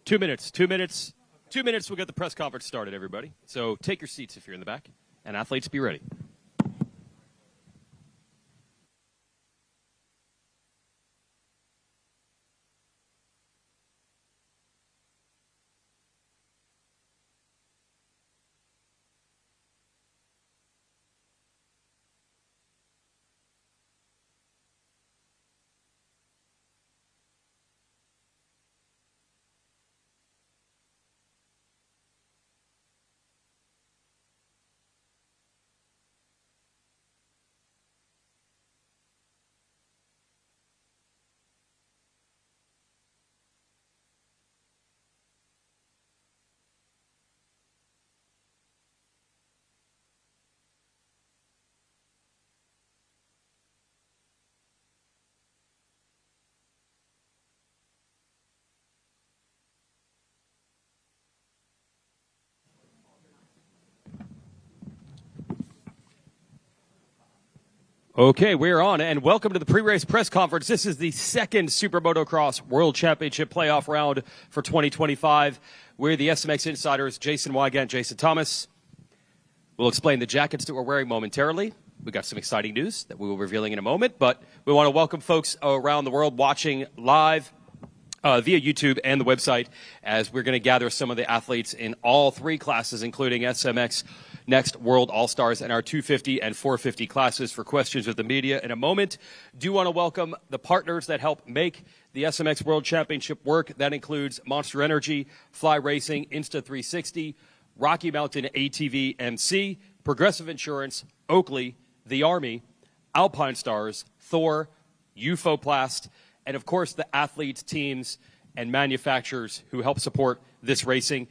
2 minutes. 2 minutes. 2 minutes, we'll get the press conference started, everybody. So take your seats if you're in the back. And athletes, be ready. Okay, we're on, and welcome to the pre-race press conference. This is the second SuperMotocross World Championship playoff round for 2025. We're the SMX Insiders, Jason Wygant, Jason Thomas. We'll explain the jackets that we're wearing momentarily. We got some exciting news that we will be revealing in a moment, but we want to welcome folks around the world watching live via YouTube and the website, as we're going to gather some of the athletes in all three classes, including SMX Next World All-Stars and our 250 and 450 classes for questions with the media in a moment. Do want to welcome the partners that help make the SMX World Championship work. That includes Monster Energy, Fly Racing, Insta360, Rocky Mountain ATV MC, Progressive Insurance, Oakley, the Army, Alpine Stars, Thor, Ufoplast, and of course the athletes, teams, and manufacturers who help support this racing.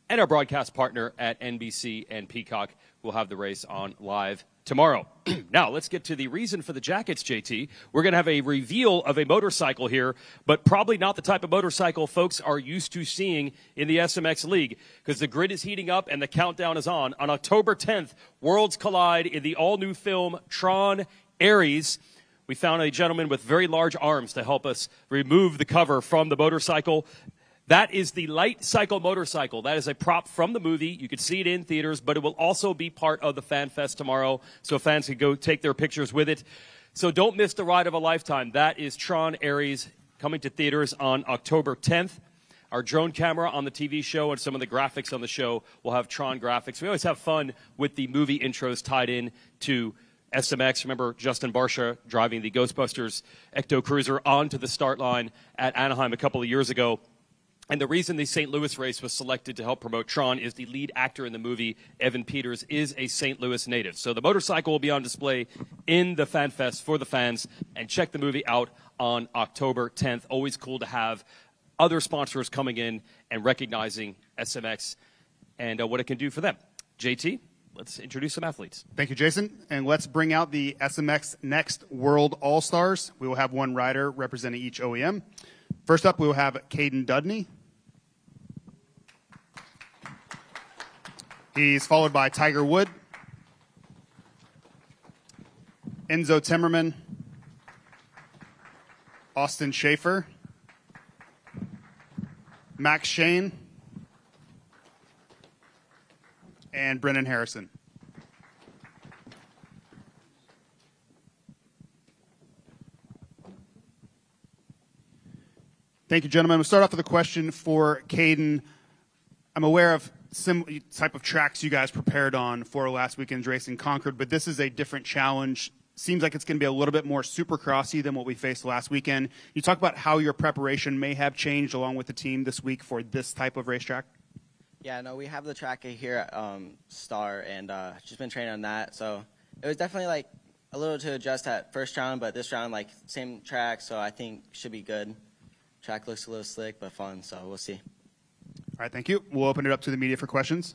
And our broadcast partner at NBC and Peacock will have the race on live tomorrow. Now, let's get to the reason for the jackets, JT. We're going to have a reveal of a motorcycle here, but probably not the type of motorcycle folks are used to seeing in the SMX League, because the grid is heating up and the countdown is on. On October 10th, worlds collide in the all-new film Tron Ares. We found a gentleman with very large arms to help us remove the cover from the motorcycle. That is the Light Cycle motorcycle. That is a prop from the movie. You can see it in theaters, but it will also be part of the Fan Fest tomorrow, so fans can go take their pictures with it. So don't miss the ride of a lifetime. That is Tron Ares, coming to theaters on October 10th. Our drone camera on the TV show and some of the graphics on the show will have Tron graphics. We always have fun with the movie intros tied in to SMX. Remember Justin Barsha driving the Ghostbusters Ecto Cruiser onto the start line at Anaheim a couple of years ago. And the reason the St. Louis race was selected to help promote Tron is the lead actor in the movie, Evan Peters, is a St. Louis native. So the motorcycle will be on display in the Fan Fest for the fans. And check the movie out on October 10th. Always cool to have other sponsors coming in and recognizing SMX and what it can do for them. JT, let's introduce some athletes. Thank you, Jason. And let's bring out the SMX Next World All-Stars. We will have one rider representing each OEM. First up, we will have Caden Dudney. He's followed by Tiger Wood, Enzo Timmerman, Austin Schaefer, Max Shane, and Brennan Harrison. Thank you, gentlemen. We'll start off with a question for Caden. I'm aware of some type of tracks you guys prepared on for last weekend's race in Concord, but this is a different challenge. Seems like it's going to be a little bit more supercrossy than what we faced last weekend. You talk about how your preparation may have changed along with the team this week for this type of racetrack? Yeah, no, we have the track here at Star, and just been training on that. So it was definitely like a little to adjust at first round, but this round, like same track, so I think should be good. Track looks a little slick, but fun, so we'll see. All right, thank you. We'll open it up to the media for questions.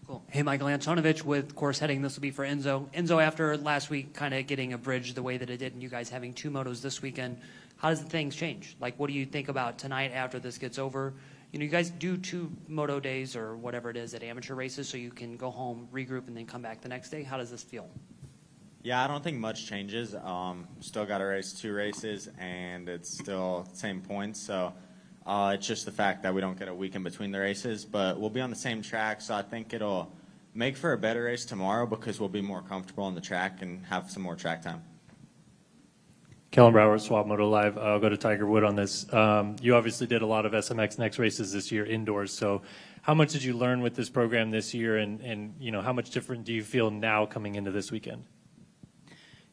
Cool. Hey, Michael Antonovich with Course Heading. This will be for Enzo. Enzo, after last week kind of getting a bridge the way that it did and you guys having two motos this weekend, how does things change? Like, what do you think about tonight after this gets over? You know, you guys do two moto days or whatever it is at amateur races so you can go home, regroup, and then come back the next day. How does this feel? Yeah, I don't think much changes. Still got to race two races, and it's still same points. So It's just the fact that we don't get a week in between the races, but we'll be on the same track, so I think it'll make for a better race tomorrow because we'll be more comfortable on the track and have some more track time. Kellen Brower, Swap Moto Live. I'll go to Tiger Wood on this. You obviously did a lot of SMX Next races this year indoors. So how much did you learn with this program this year, and you know, how much different do you feel now coming into this weekend?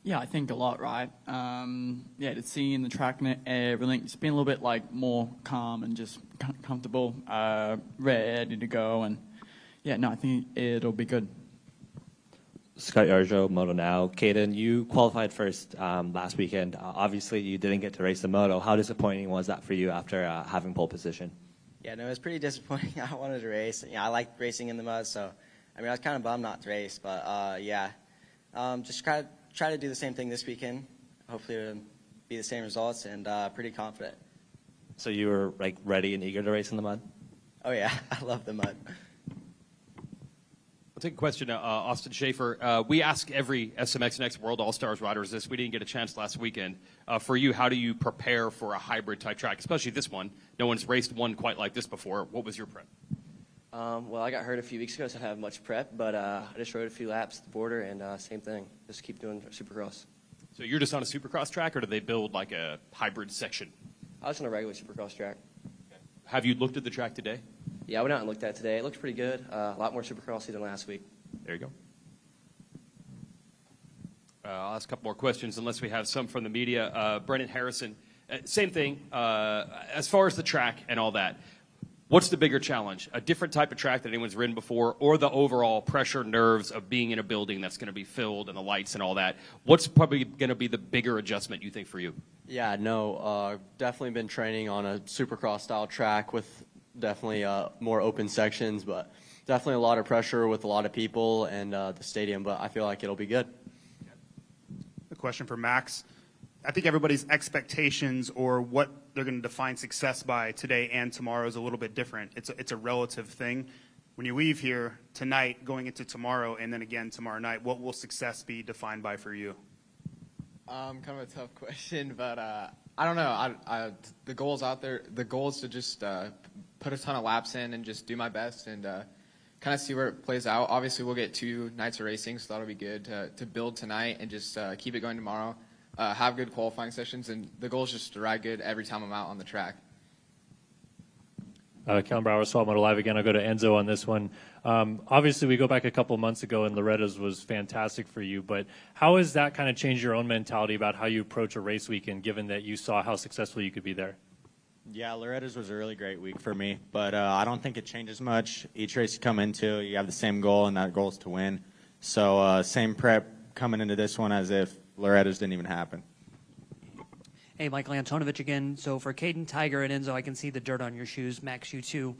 Yeah, I think a lot, right? Yeah, to see in the track and everything, it's been a little bit like more calm and just comfortable, ready to go, and yeah, no, I think it'll be good. Scott Yarjo, Moto Now. Caden, you qualified first last weekend. Obviously, you didn't get to race the Moto. How disappointing was that for you after having pole position? Yeah, no, it was pretty disappointing. I wanted to race. Yeah, I like racing in the mud, so I mean, I was kind of bummed not to race, but yeah, just try to do the same thing this weekend. Hopefully, it'll be the same results, and pretty confident. So you were like ready and eager to race in the mud? Oh yeah, I love the mud. We'll take a question, Austin Schaefer. We ask every SMX Next World All-Stars riders this. We didn't get a chance last weekend. For you, how do you prepare for a hybrid-type track, especially this one? No one's raced one quite like this before. What was your prep? Well, I got hurt a few weeks ago, so I didn't have much prep, but I just rode a few laps at the border, and same thing. Just keep doing Supercross. So you're just on a Supercross track, or do they build like a hybrid section? I was on a regular Supercross track. Have you looked at the track today? Yeah, I went out and looked at it today. It looks pretty good. A lot more Supercrossy than last week. There you go. I'll ask a couple more questions, unless we have some from the media. Brennan Harrison, same thing. As far as the track and all that, what's the bigger challenge? A different type of track that anyone's ridden before, or the overall pressure, nerves of being in a building that's going to be filled and the lights and all that? What's probably going to be the bigger adjustment, you think, for you? Yeah, no, definitely been training on a Supercross-style track with definitely more open sections, but definitely a lot of pressure with a lot of people and the stadium, but I feel like it'll be good. A question for Max. I think everybody's expectations or what they're going to define success by today and tomorrow is a little bit different. It's a relative thing. When you leave here tonight, going into tomorrow, and then again tomorrow night, what will success be defined by for you? Kind of a tough question, but I don't know. The goal's out there. The goal is to just put a ton of laps in and just do my best and kind of see where it plays out. Obviously, we'll get 2 nights of racing, so that'll be good to build tonight and just keep it going tomorrow. Have good qualifying sessions, and the goal is just to ride good every time I'm out on the track. Kellen Brower, Swap Moto Live again. I'll go to Enzo on this one. Obviously, we go back a couple months ago, and Loretta's was fantastic for you. But how has that kind of changed your own mentality about how you approach a race weekend, given that you saw how successful you could be there? Yeah, Loretta's was a really great week for me, but I don't think it changes much. Each race you come into, you have the same goal, and that goal is to win. So same prep coming into this one as if Loretta's didn't even happen. Hey, Michael Antonovich again. So for Caden, Tiger, and Enzo, I can see the dirt on your shoes. Max, you too.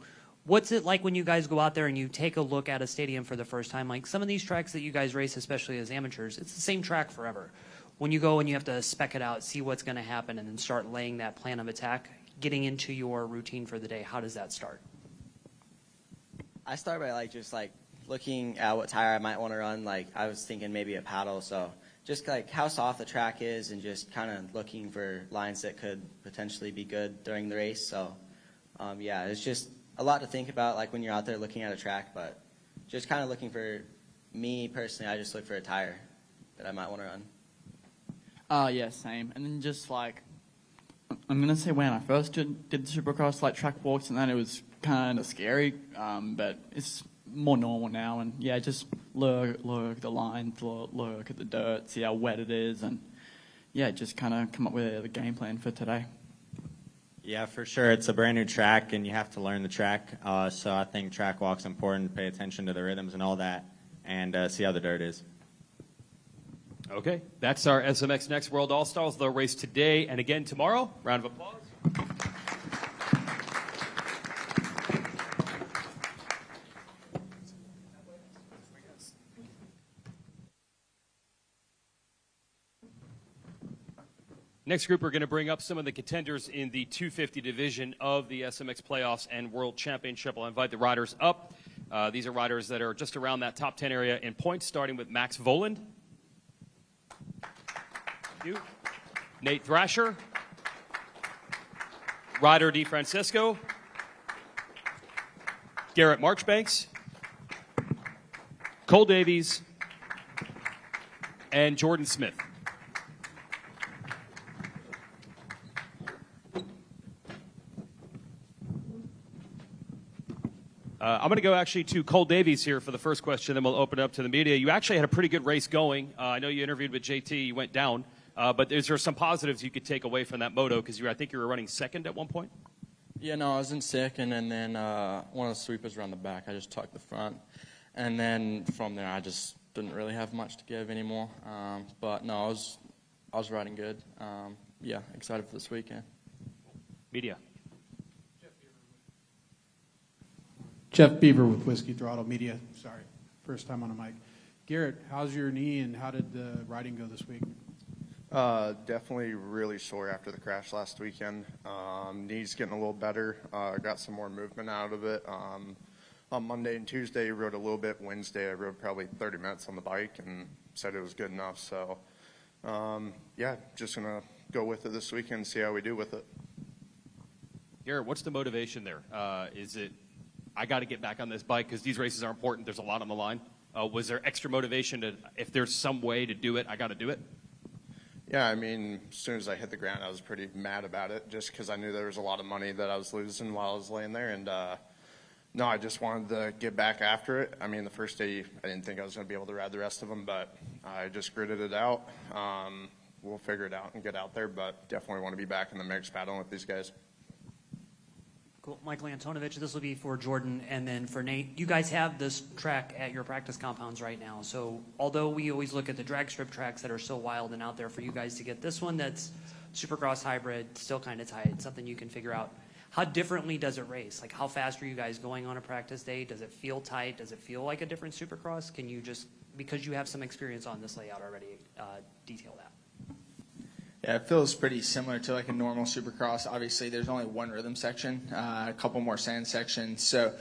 What's it like when you guys go out there and you take a look at a stadium for the first time? Like some of these tracks that you guys race, especially as amateurs, it's the same track forever. When you go and you have to spec it out, see what's going to happen, and then start laying that plan of attack, getting into your routine for the day, how does that start? I start by just looking at what tire I might want to run. Like I was thinking maybe a paddle, so just like how soft the track is and just kind of looking for lines that could potentially be good during the race. So yeah, it's just a lot to think about like when you're out there looking at a track, but just kind of looking for me personally, I just look for a tire that I might want to run. Yeah, same. And then just like, I'm going to say when I first did the Supercross, like track walks and that, it was kind of scary, but it's more normal now. And yeah, just look at the lines, look at the dirt, see how wet it is, and yeah, just kind of come up with a game plan for today. Yeah, for sure. It's a brand new track, and you have to learn the track. So I think track walk's important. Pay attention to the rhythms and all that, and see how the dirt is. Okay, that's our SMX Next World All-Stars. They'll race today and again tomorrow. Round of applause. Next group, we're going to bring up some of the contenders in the 250 division of the SMX playoffs and World Championship. I'll invite the riders up. These are riders that are just around that top 10 area in points, starting with Max Voland. Thank you. Nate Thrasher. Ryder DeFrancisco, Garrett Marchbanks, Cole Davies, and Jordan Smith. I'm going to go actually to Cole Davies here for the first question, then we'll open it up to the media. You actually had a pretty good race going. I know you interviewed with JT. You went down. But is there some positives you could take away from that moto? Because I think you were running second at one point. Yeah, no, I was in second, and then one of the sweepers around the back. I just tucked the front. And then from there, I just didn't really have much to give anymore. But, no, I was riding good. Yeah, excited for this weekend. Media. Jeff Beaver with Whiskey Throttle Media. Sorry, first time on a mic. Garrett, how's your knee and how did the riding go this week? Definitely really sore after the crash last weekend. Knee's getting a little better. Got some more movement out of it. On Monday and Tuesday, I rode a little bit. Wednesday, I rode probably 30 minutes on the bike and said it was good enough. So, yeah, just going to go with it this weekend and see how we do with it. Garrett, what's the motivation there? Is it, I got to get back on this bike because these races are important. There's a lot on the line. Was there extra motivation to, if there's some way to do it, I got to do it? Yeah, I mean, as soon as I hit the ground, I was pretty mad about it just because I knew there was a lot of money that I was losing while I was laying there. And, no, I just wanted to get back after it. I mean, the first day, I didn't think I was going to be able to ride the rest of them, but I just gritted it out. We'll figure it out and get out there, but definitely want to be back in the mix battling with these guys. Cool. Michael Antonovich, this will be for Jordan and then for Nate. You guys have this track at your practice compounds right now. So although we always look at the drag strip tracks that are so wild and out there, for you guys to get this one that's Supercross hybrid, still kind of tight, something you can figure out. How differently does it race? Like, how fast are you guys going on a practice day? Does it feel tight? Does it feel like a different Supercross? Can you just, because you have some experience on this layout already, detail that? Yeah, it feels pretty similar to like a normal Supercross. Obviously, there's only one rhythm section, a couple more sand sections. So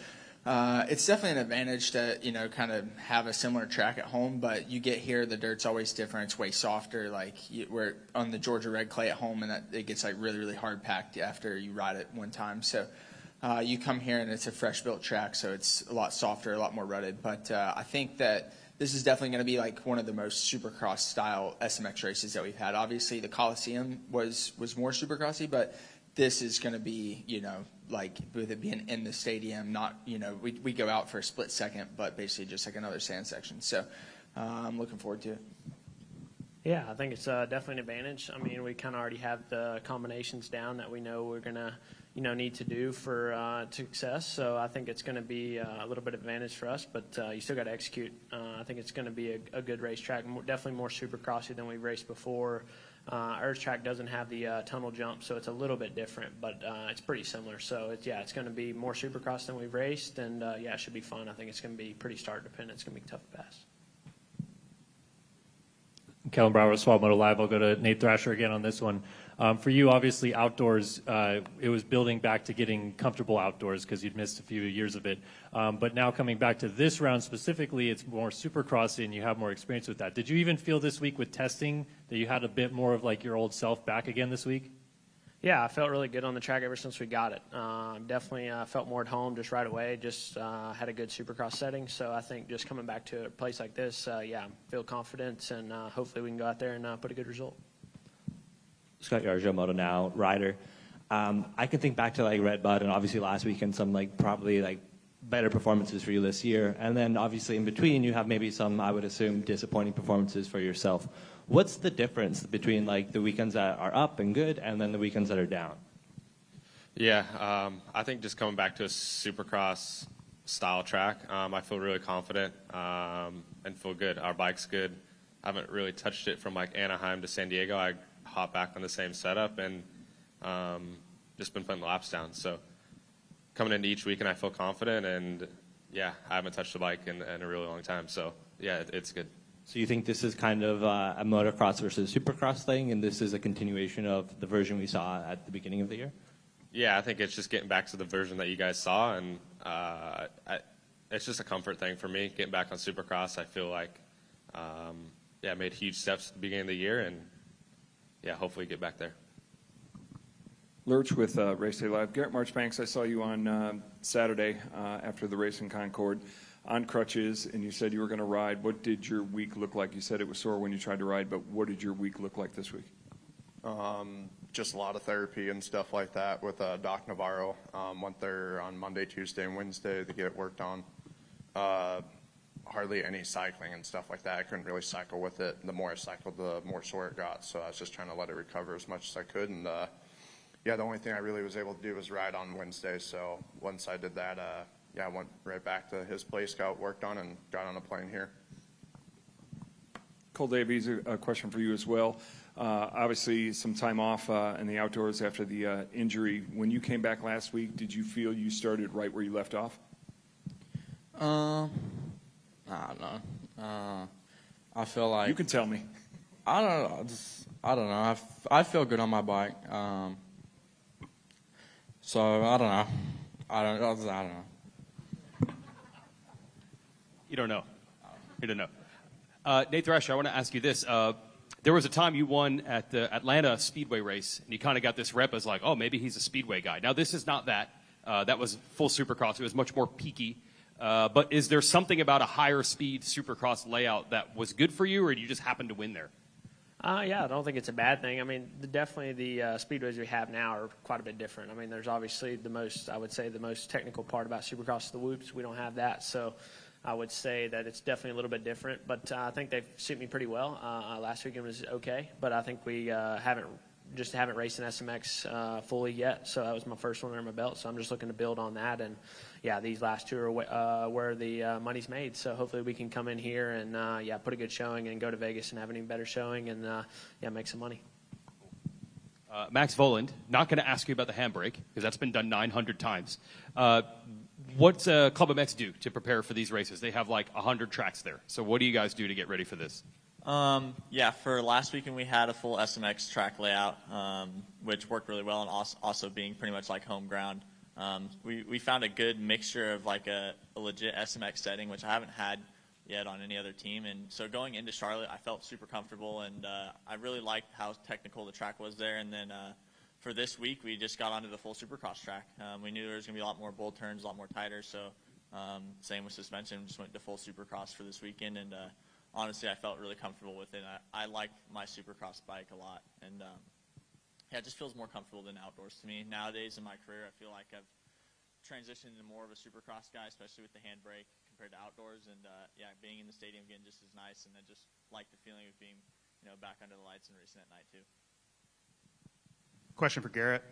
it's definitely an advantage to, you know, kind of have a similar track at home. But you get here, the dirt's always different. It's way softer. Like we're on the Georgia red clay at home, and that it gets like really, really hard packed after you ride it one time. So you come here, and it's a fresh built track, so it's a lot softer, a lot more rutted. But I think that this is definitely going to be like one of the most Supercross style SMX races that we've had. Obviously, the Coliseum was more Supercrossy, but this is going to be, you know, like with it being in the stadium, not, you know, we go out for a split second, but basically just like another sand section. So I'm looking forward to it. Yeah, I think it's definitely an advantage. I mean, we kind of already have the combinations down that we know we're going to, you know, need to do for success. So I think it's going to be a little bit of advantage for us, but you still got to execute. I think it's going to be a good racetrack, definitely more Supercrossy than we've raced before. Earth track doesn't have the tunnel jump, so it's a little bit different, but it's pretty similar. So it's going to be more Supercross than we've raced, and yeah, it should be fun. I think it's going to be pretty start dependent. It's going to be tough to pass. Kellen Brower, Swap Moto Live. I'll go to Nate Thrasher again on this one. For you, obviously, outdoors, it was building back to getting comfortable outdoors because you'd missed a few years of it. But now coming back to this round specifically, it's more Supercrossy and you have more experience with that. Did you even feel this week with testing that you had a bit more of like your old self back again this week? Yeah, I felt really good on the track ever since we got it. Definitely felt more at home just right away. Just had a good Supercross setting. So I think just coming back to a place like this, yeah, feel confident, and hopefully we can go out there and put a good result. Scott Yarjo, Moto Now, rider. I can think back to like Red Bud and obviously last weekend some like probably like better performances for you this year. And then obviously in between you have maybe some, I would assume, disappointing performances for yourself. What's the difference between like the weekends that are up and good and then the weekends that are down? Yeah, I think just coming back to a Supercross style track, I feel really confident and feel good. Our bike's good. I haven't really touched it from like Anaheim to San Diego. I hop back on the same setup and just been putting the laps down. So coming into each weekend, I feel confident, and yeah, I haven't touched the bike in a really long time. So yeah, it's good. So you think this is kind of a motocross versus supercross thing, and this is a continuation of the version we saw at the beginning of the year? Yeah, I think it's just getting back to the version that you guys saw, and it's just a comfort thing for me. Getting back on supercross, I feel like, yeah, I made huge steps at the beginning of the year, and yeah, hopefully get back there. Lurch with Race Day Live. Garrett Marchbanks, I saw you on Saturday after the race in Concord on crutches, and you said you were going to ride. What did your week look like? You said it was sore when you tried to ride, but what did your week look like this week? Just a lot of therapy and stuff like that with Doc Navarro. Went there on Monday, Tuesday, and Wednesday to get it worked on. Hardly any cycling and stuff like that. I couldn't really cycle with it. The more I cycled, the more sore it got. So I was just trying to let it recover as much as I could. And yeah, the only thing I really was able to do was ride on Wednesday. So once I did that, I went right back to his place, got worked on, and got on a plane here. Cole Davies, a question for you as well. Obviously, some time off in the outdoors after the injury. When you came back last week, did you feel you started right where you left off? I don't know. I feel like you can tell me. I don't know. I don't know. I feel good on my bike. So I don't know. I don't know. You don't know. You don't know. Nate Thresh, I want to ask you this. There was a time you won at the Atlanta Speedway race, and you kind of got this rep as like, oh, maybe he's a Speedway guy. Now, this is not that. That was full Supercross. It was much more peaky. But is there something about a higher speed Supercross layout that was good for you, or you just happened to win there? Yeah, I don't think it's a bad thing. I mean, definitely the speedways we have now are quite a bit different. I mean, there's obviously the most technical part about Supercross is the whoops. We don't have that, so I would say that it's definitely a little bit different. But I think they suit me pretty well. Last weekend was okay, but I think we haven't raced in SMX fully yet. So that was my first one under my belt. So I'm just looking to build on that. And yeah, these last two are where the money's made. So hopefully we can come in here and put a good showing and go to Vegas and have an even better showing and make some money. Max Voland, not going to ask you about the handbrake because that's been done 900 times. What's Club MX do to prepare for these races? They have like 100 tracks there. So what do you guys do to get ready for this? For last weekend we had a full SMX track layout, which worked really well, and also being pretty much like home ground. We found a good mixture of like a legit SMX setting, which I haven't had yet on any other team. And so going into Charlotte, I felt super comfortable, and I really liked how technical the track was there. And then for this week, we just got onto the full Supercross track. We knew there was going to be a lot more bull turns, a lot more tighter. So same with suspension, just went to full Supercross for this weekend. And honestly, I felt really comfortable with it. I like my Supercross bike a lot. And it just feels more comfortable than outdoors to me. Nowadays in my career, I feel like I've transitioned into more of a Supercross guy, especially with the handbrake compared to outdoors. And being in the stadium again just as nice. And I just like the feeling of being back under the lights and racing at night too. Question for Garrett.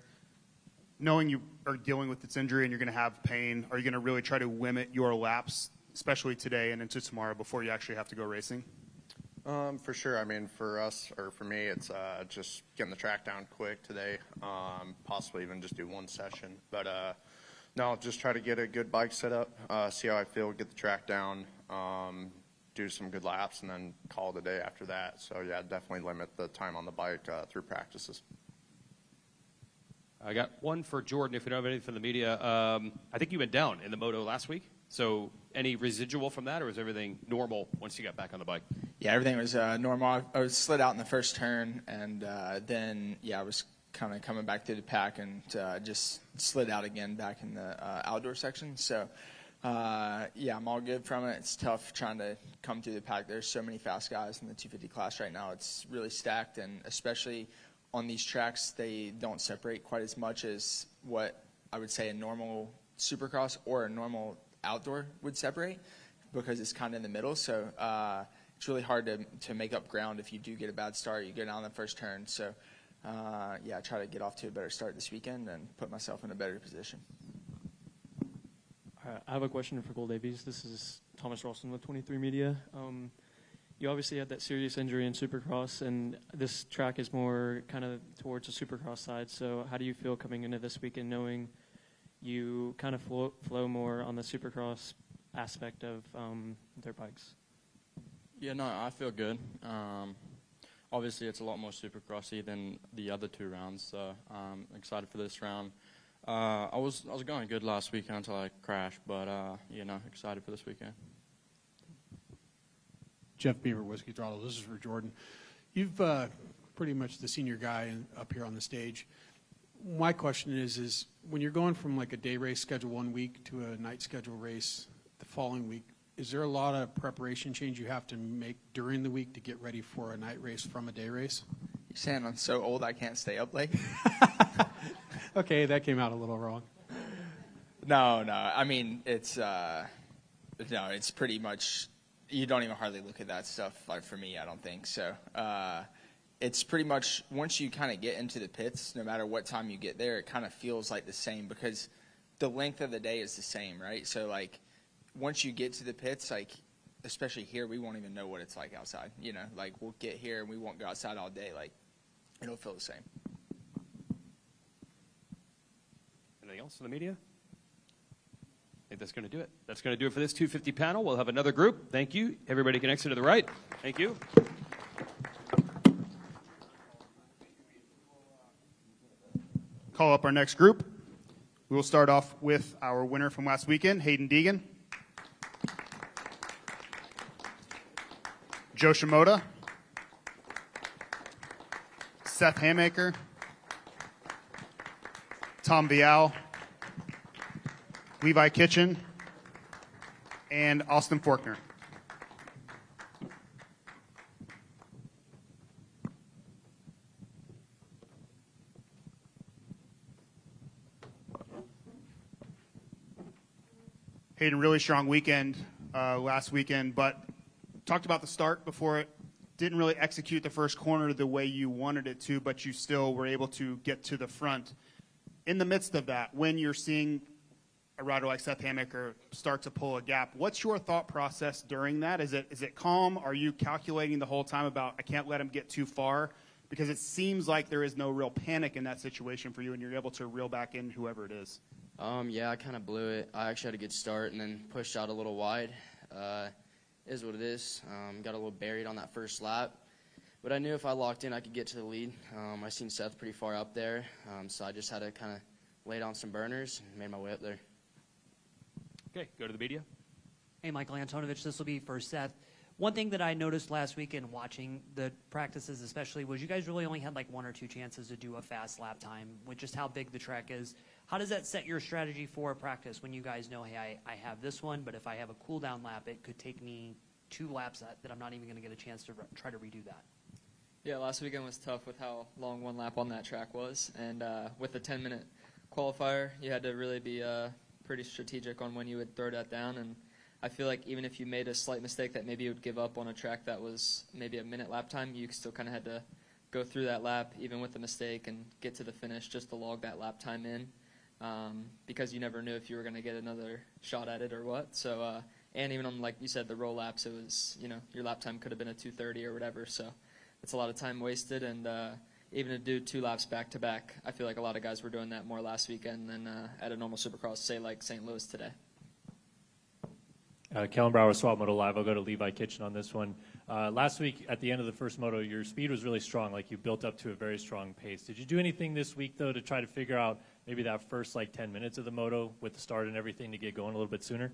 Knowing you are dealing with this injury and you're going to have pain, are you going to really try to limit your laps, especially today and into tomorrow, before you actually have to go racing? For sure. I mean, for us, or for me, it's just getting the track down quick today, possibly even just do one session. But no, just try to get a good bike set up, see how I feel, get the track down, do some good laps, and then call it a day after that. So, yeah, definitely limit the time on the bike through practices. I got one for Jordan, if you don't have anything from the media. I think you went down in the Moto last week. So any residual from that, or was everything normal once you got back on the bike? Yeah, everything was normal. I was slid out in the first turn, and then, I was kind of coming back through the pack and just slid out again back in the outdoor section. So, I'm all good from it. It's tough trying to come through the pack. There's so many fast guys in the 250 class right now. It's really stacked, and especially on these tracks, they don't separate quite as much as what I would say a normal Supercross or a normal outdoor would separate, because it's kind of in the middle. So it's really hard to make up ground if you do get a bad start. You go down the first turn. So I try to get off to a better start this weekend and put myself in a better position. I have a question for Cole Davies. This is Thomas Ralston with 23 Media. You obviously had that serious injury in Supercross, and this track is more kind of towards the Supercross side. So how do you feel coming into this weekend knowing you kind of flow more on the Supercross aspect of their bikes? Yeah, no, I feel good. Obviously, it's a lot more Supercrossy than the other two rounds, so I'm excited for this round. I was going good last weekend until I crashed, but excited for this weekend. Jeff Beaver, Whiskey Throttle. This is for Jordan. You've pretty much the senior guy up here on the stage. my question is when you're going from like a day race schedule 1 week to a night schedule race the following week, is there a lot of preparation change you have to make during the week to get ready for a night race from a day race? You're saying I'm so old I can't stay up late? Okay, that came out a little wrong. No. I mean, it's pretty much, you don't even hardly look at that stuff, like for me, I don't think. So it's pretty much, once you kind of get into the pits, no matter what time you get there, it kind of feels like the same because the length of the day is the same, right? So, like, once you get to the pits, like, especially here, we won't even know what it's like outside. You know, like, we'll get here and we won't go outside all day. Like, it'll feel the same. Anything else in the media? I think that's going to do it. That's going to do it for this 250 panel. We'll have another group. Thank you. Everybody can exit to the right. Thank you. Call up our next group. We will start off with our winner from last weekend, Hayden Deegan. Joe Shimoda. Seth Hamaker. Tom Vial. Levi Kitchen. And Austin Forkner. Hayden, really strong weekend last weekend, but talked about the start before it. Didn't really execute the first corner the way you wanted it to, but you still were able to get to the front. In the midst of that, when you're seeing a rider like Seth Hamaker start to pull a gap, what's your thought process during that? Is it calm? Are you calculating the whole time about I can't let him get too far? Because it seems like there is no real panic in that situation for you, and you're able to reel back in whoever it is. Yeah, I kind of blew it. I actually had a good start and then pushed out a little wide. Is what it is. Got a little buried on that first lap. But I knew if I locked in, I could get to the lead. I seen Seth pretty far up there, so I just had to kind of lay down some burners and made my way up there. Okay, go to the media. Hey, Michael Antonovich, this will be for Seth. One thing that I noticed last weekend watching the practices especially was you guys really only had like 1 or 2 chances to do a fast lap time with just how big the track is. How does that set your strategy for a practice when you guys know, hey, I have this one, but if I have a cool down lap, it could take me 2 laps that I'm not even going to get a chance to try to redo that? Yeah, last weekend was tough with how long 1 lap on that track was. And with the 10-minute qualifier, you had to really be pretty strategic on when you would throw that down. And I feel like even if you made a slight mistake that maybe you would give up on a track that was maybe a minute lap time, you still kind of had to go through that lap, even with the mistake, and get to the finish just to log that lap time in. Because you never knew if you were going to get another shot at it or what. So, and even on, like you said, the roll laps, it was, your lap time could have been a 2:30 or whatever. So it's a lot of time wasted. And even to do 2 laps back to back, I feel like a lot of guys were doing that more last weekend than at a normal Supercross, say like St. Louis today. Kellen Brower, Swap Moto Live. I'll go to Levi Kitchen on this one. Last week, at the end of the first moto, your speed was really strong. Like, you built up to a very strong pace. Did you do anything this week, though, to try to figure out maybe that first, 10 minutes of the moto with the start and everything to get going a little bit sooner?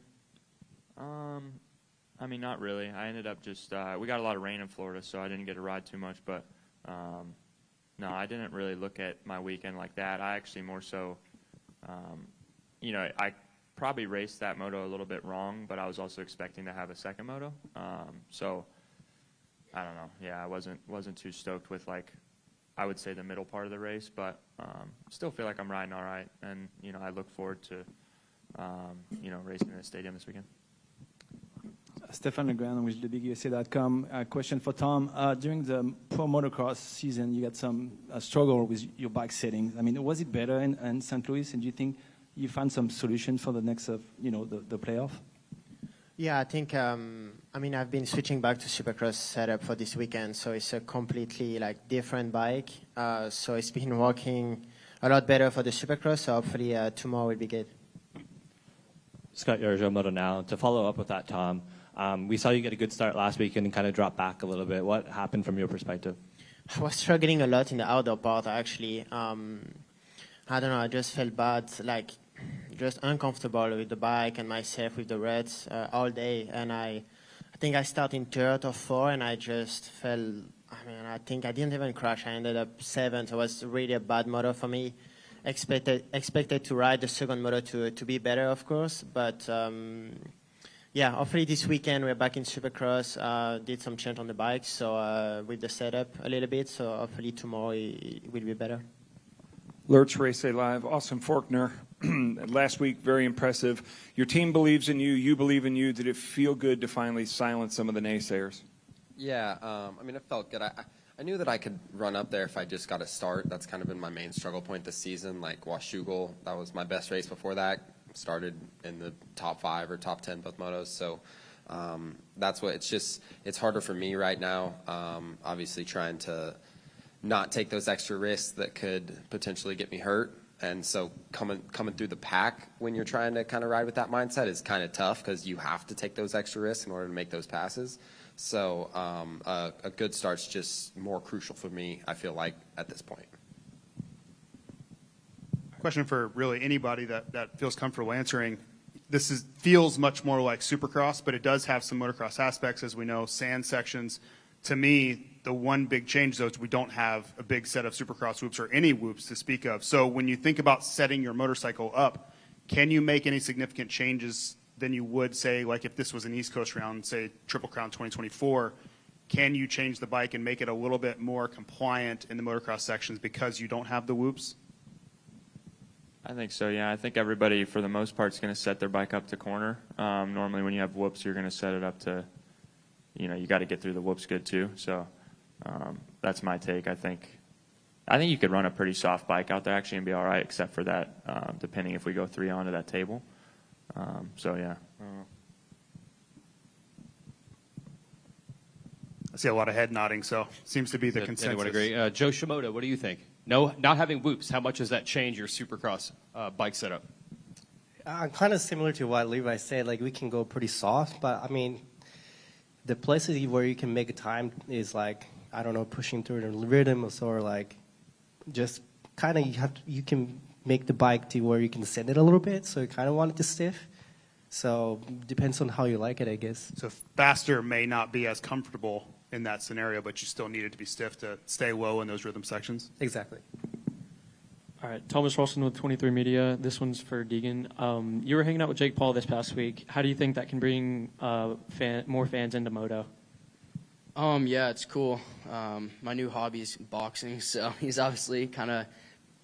I mean, not really. I ended up just we got a lot of rain in Florida, so I didn't get to ride too much. But, no, I didn't really look at my weekend like that. I actually more so, I probably raced that moto a little bit wrong, but I was also expecting to have a second moto. So I don't know. Yeah, I wasn't too stoked with I would say the middle part of the race, but still feel like I'm riding all right, and I look forward to racing in the stadium this weekend. Stefan Legrand with TheBigUSA.com. A question for Tom. During the Pro Motocross season, you had some struggle with your bike settings. I mean, was it better in St. Louis, and do you think you found some solution for the next, the playoff? Yeah, I think, I've been switching back to Supercross setup for this weekend, so it's a completely, different bike. So it's been working a lot better for the Supercross, so hopefully tomorrow will be good. Scott Yarjo, Moto Now. To follow up with that, Tom, we saw you get a good start last week and kind of drop back a little bit. What happened from your perspective? I was struggling a lot in the outdoor part, actually. I don't know, I just felt bad, just uncomfortable with the bike and myself with the ruts all day. And I think I started in 3rd or 4th, and I just fell. I think I didn't even crash. I ended up 7th. It was really a bad moto for me. expected to ride the second moto to be better, of course. But yeah, hopefully this weekend we're back in Supercross. Did some change on the bike, so with the setup a little bit. So hopefully tomorrow it will be better. Lurch Race Day Live, Austin Faulkner. Last week, very impressive. Your team believes in you. You believe in you. Did it feel good to finally silence some of the naysayers? Yeah, I mean, it felt good. I knew that I could run up there if I just got a start. That's kind of been my main struggle point this season. Like Washougal, that was my best race before that. Started in the top 5 or top 10 both motos. So that's what it's harder for me right now. Obviously trying to not take those extra risks that could potentially get me hurt. And so coming through the pack when you're trying to kind of ride with that mindset is kind of tough because you have to take those extra risks in order to make those passes. So a good start's just more crucial for me, I feel like, at this point. Question for really anybody that feels comfortable answering. This feels much more like Supercross, but it does have some motocross aspects, as we know, sand sections. To me, the one big change, though, is we don't have a big set of Supercross whoops or any whoops to speak of. So when you think about setting your motorcycle up, can you make any significant changes than you would, say, like if this was an East Coast round, say Triple Crown 2024? Can you change the bike and make it a little bit more compliant in the motocross sections because you don't have the whoops? I think so, yeah. I think everybody, for the most part, is going to set their bike up to corner. Normally when you have whoops, you're going to set it up to, you got to get through the whoops good too. So that's my take. I think you could run a pretty soft bike out there actually and be all right, except for that, depending if we go 3 onto that table. So, yeah. I see a lot of head nodding, so seems to be the consensus. Anyone agree? Joe Shimoda, what do you think? No, not having whoops, how much does that change your Supercross bike setup? Kind of similar to what Levi said. Like, we can go pretty soft, but, I mean, the places where you can make a time is, like, I don't know, pushing through the rhythm or, like, just kind of you can make the bike to where you can send it a little bit, so you kind of want it to stiff. So depends on how you like it, I guess. So faster may not be as comfortable in that scenario, but you still need it to be stiff to stay low in those rhythm sections? Exactly. All right, Thomas Ralston with 23 Media. This one's for Deegan. You were hanging out with Jake Paul this past week. How do you think that can bring more fans into Moto? Yeah, it's cool. My new hobby is boxing, so he's obviously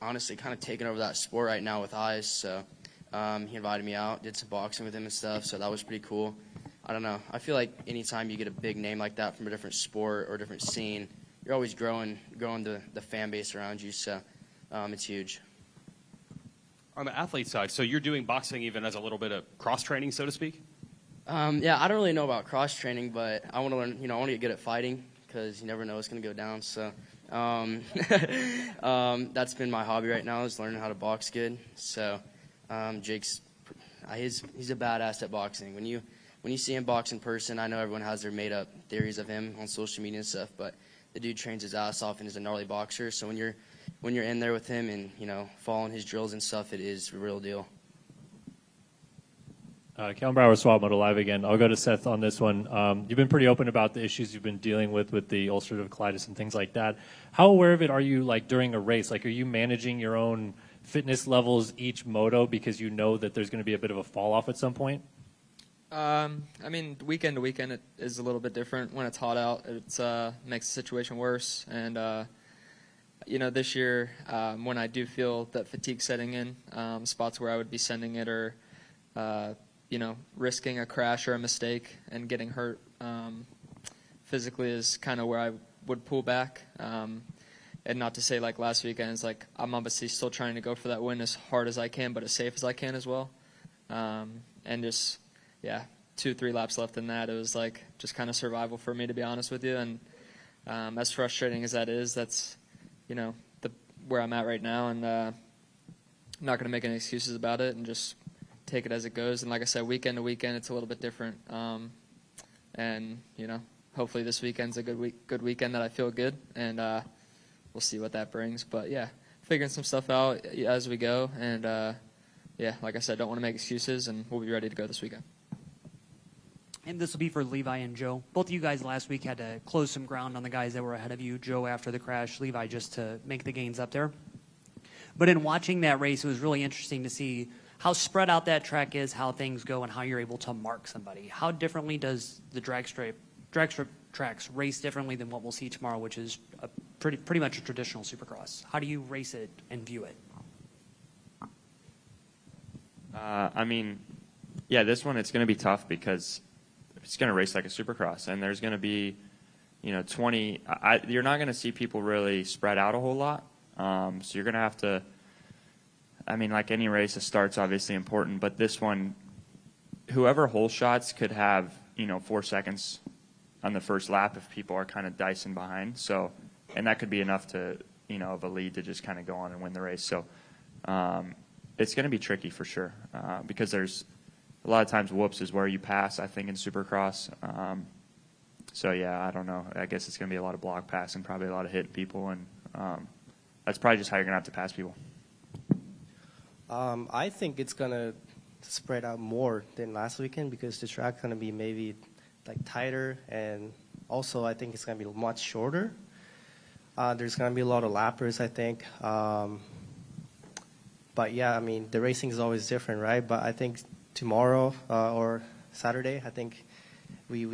honestly taking over that sport right now with eyes. So he invited me out, did some boxing with him and stuff, so that was pretty cool. I don't know. I feel like anytime you get a big name like that from a different sport or a different scene, you're always growing the fan base around you, so it's huge. On the athlete side, so you're doing boxing even as a little bit of cross-training, so to speak? Yeah, I don't really know about cross-training, but I want to learn, I want to get good at fighting because you never know what's going to go down, so that's been my hobby right now is learning how to box good. So Jake's he's a badass at boxing. When you see him box in person, I know everyone has their made-up theories of him on social media and stuff, but the dude trains his ass off and is a gnarly boxer. So when you're in there with him and following his drills and stuff, it is the real deal. Kellen Brower, Swap Moto Live again. I'll go to Seth on this one. You've been pretty open about the issues you've been dealing with the ulcerative colitis and things like that. How aware of it are you, like, during a race? Like, are you managing your own fitness levels each moto because you know that there's going to be a bit of a fall-off at some point? I mean, weekend to weekend, it is a little bit different. When it's hot out, it makes the situation worse. And, this year, when I do feel that fatigue setting in, spots where I would be sending it or risking a crash or a mistake and getting hurt physically is kind of where I would pull back. And not to say like last weekend, it's like I'm obviously still trying to go for that win as hard as I can, but as safe as I can as well. And just, 2-3 laps left in that, it was like just kind of survival for me, to be honest with you. And as frustrating as that is, that's, where I'm at right now. And I'm not going to make any excuses about it and just take it as it goes. And like I said, weekend to weekend, it's a little bit different. And hopefully this weekend's a good weekend that I feel good, and we'll see what that brings. But figuring some stuff out as we go. And like I said, don't want to make excuses, and we'll be ready to go this weekend. And this will be for Levi and Joe. Both of you guys last week had to close some ground on the guys that were ahead of you. Joe after the crash, Levi just to make the gains up there. But in watching that race, it was really interesting to see how spread out that track is, how things go, and how you're able to mark somebody. How differently does the drag strip tracks race differently than what we'll see tomorrow, which is pretty much a traditional Supercross? How do you race it and view it? I mean, yeah, this one, it's going to be tough because it's going to race like a Supercross, and there's going to be, 20. You're not going to see people really spread out a whole lot. So you're going to have to, like any race, the start's obviously important, but this one, whoever hole shots could have, 4 seconds on the first lap if people are kind of dicing behind. So, and that could be enough to, of a lead to just kind of go on and win the race. So, it's going to be tricky for sure because there's a lot of times whoops is where you pass, I think, in Supercross. So, yeah, I don't know. I guess it's going to be a lot of block passing, probably a lot of hitting people, and that's probably just how you're going to have to pass people. I think it's going to spread out more than last weekend because the track's going to be maybe like tighter, and also I think it's going to be much shorter. There's going to be a lot of lappers, I think. But yeah, the racing is always different, right? But I think tomorrow or Saturday, I think we're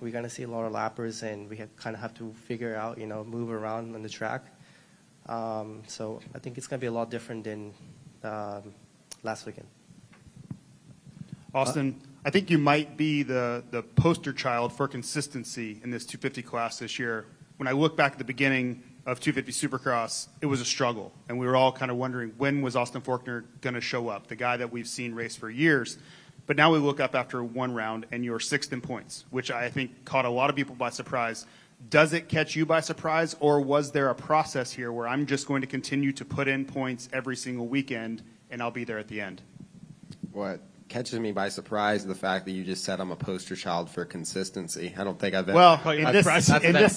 going to see a lot of lappers, and we kind of have to figure out, move around on the track. So I think it's going to be a lot different than last weekend. Austin, I think you might be the poster child for consistency in this 250 class this year. When I look back at the beginning of 250 Supercross, it was a struggle, and we were all kind of wondering, when was Austin Forkner going to show up, the guy that we've seen race for years. But now we look up after one round, and you're 6th in points, which I think caught a lot of people by surprise. Does it catch you by surprise, or was there a process here where I'm just going to continue to put in points every single weekend, and I'll be there at the end? What catches me by surprise is the fact that you just said I'm a poster child for consistency. I don't think I've been. Well, in this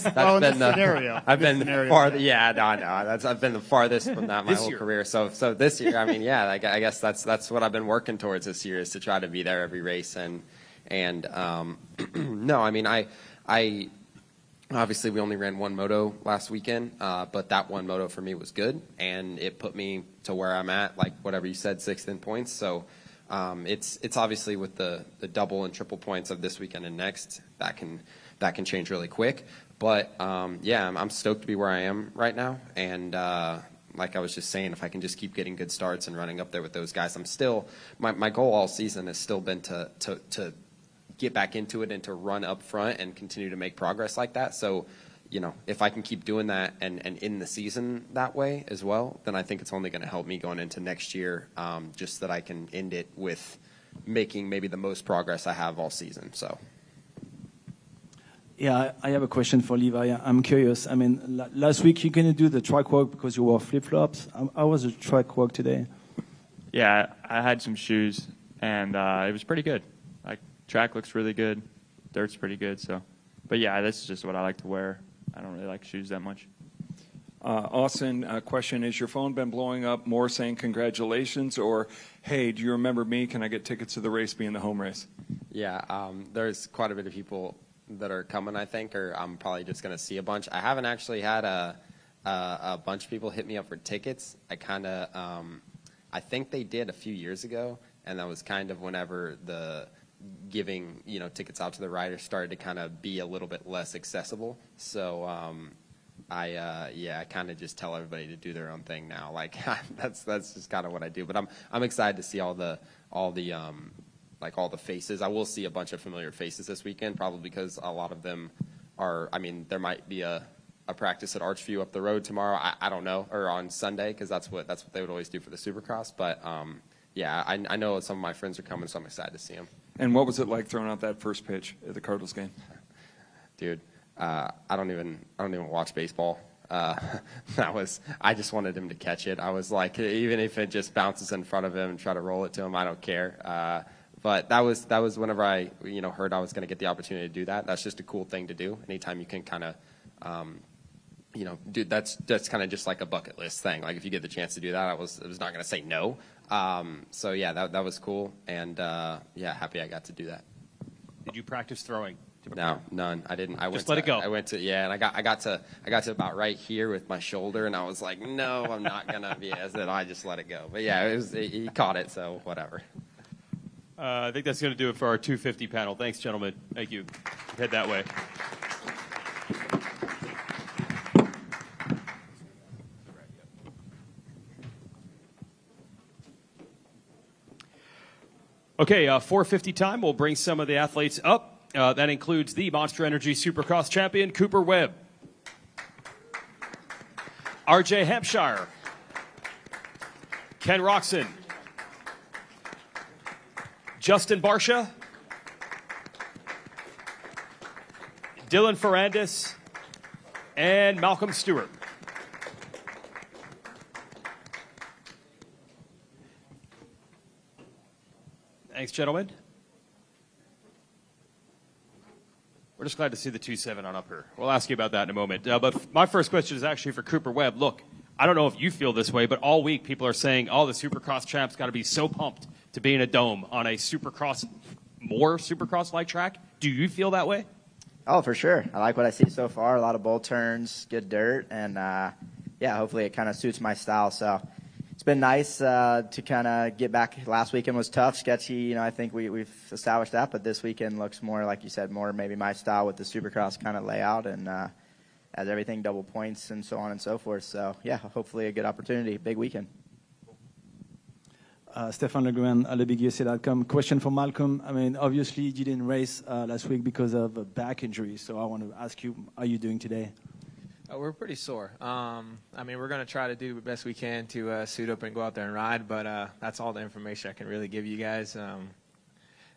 scenario. I've been farthest. Yeah, no. I've been the farthest from that my whole career. So this year, I guess that's what I've been working towards this year, is to try to be there every race. And no, I obviously we only ran one moto last weekend, but that one moto for me was good, and it put me to where I'm at, like whatever you said, 6th in points. So. It's obviously with the double and triple points of this weekend and next, that can change really quick. But I'm stoked to be where I am right now. And like I was just saying, if I can just keep getting good starts and running up there with those guys, I'm still my goal all season has still been to get back into it and to run up front and continue to make progress like that. So. If I can keep doing that and in the season that way as well, then I think it's only going to help me going into next year, just that I can end it with making maybe the most progress I have all season. So. Yeah, I have a question for Levi. I'm curious. Last week you're going to do the track walk because you wore flip-flops. How was the track walk today? Yeah, I had some shoes, and it was pretty good. Like, track looks really good. Dirt's pretty good, so. But yeah, this is just what I like to wear. I don't really like shoes that much. Austin, question, has your phone been blowing up more saying congratulations or, hey, do you remember me? Can I get tickets to the race being the home race? Yeah, there's quite a bit of people that are coming, I think, or I'm probably just going to see a bunch. I haven't actually had a bunch of people hit me up for tickets. I think they did a few years ago, and that was kind of whenever the giving tickets out to the riders started to kind of be a little bit less accessible. So I kind of just tell everybody to do their own thing now. Like that's just kind of what I do. But I'm excited to see all the faces. I will see a bunch of familiar faces this weekend, probably because a lot of them are. There might be a practice at Archview up the road tomorrow. I don't know, or on Sunday, because that's what they would always do for the Supercross. But I know some of my friends are coming, so I'm excited to see them. And what was it like throwing out that first pitch at the Cardinals game? Dude, I don't even watch baseball. I just wanted him to catch it. I was like, even if it just bounces in front of him and try to roll it to him, I don't care. But that was whenever I heard I was going to get the opportunity to do that. That's just a cool thing to do. Anytime you can kind of do that's kind of just like a bucket list thing. Like if you get the chance to do that, I was not going to say no. That was cool, and happy I got to do that. Did you practice throwing No, none. I didn't. I Just let it go. I went to and I got to about right here with my shoulder, and I was like, no, I'm not gonna be. I just let it go. But yeah, he caught it, so whatever. I think that's going to do it for our 250 panel. Thanks, gentlemen. Thank you. Head that way. Okay, 450 time. We'll bring some of the athletes up. That includes the Monster Energy Supercross champion, Cooper Webb. RJ Hampshire. Ken Roxon. Justin Barsha. Dylan Ferrandis. And Malcolm Stewart. Thanks, gentlemen. We're just glad to see the 2.7 on up here. We'll ask you about that in a moment. But my first question is actually for Cooper Webb. Look, I don't know if you feel this way, but all week people are saying, oh, the Supercross champ's got to be so pumped to be in a dome on a Supercross, more Supercross-like track. Do you feel that way? Oh, for sure. I like what I see so far. A lot of bowl turns, good dirt, and yeah, hopefully it kind of suits my style. So it's been nice to kind of get back. Last weekend was tough, sketchy. I think we've established that, but this weekend looks more, like you said, more maybe my style with the Supercross kind of layout and has everything double points and so on and so forth. So yeah, hopefully a good opportunity, big weekend. Stefan Legrand, LeBigUSA.com. Question for Malcolm. I mean, obviously you didn't race last week because of a back injury. So I want to ask you, how are you doing today? We're pretty sore. I mean, we're going to try to do the best we can to suit up and go out there and ride, but that's all the information I can really give you guys.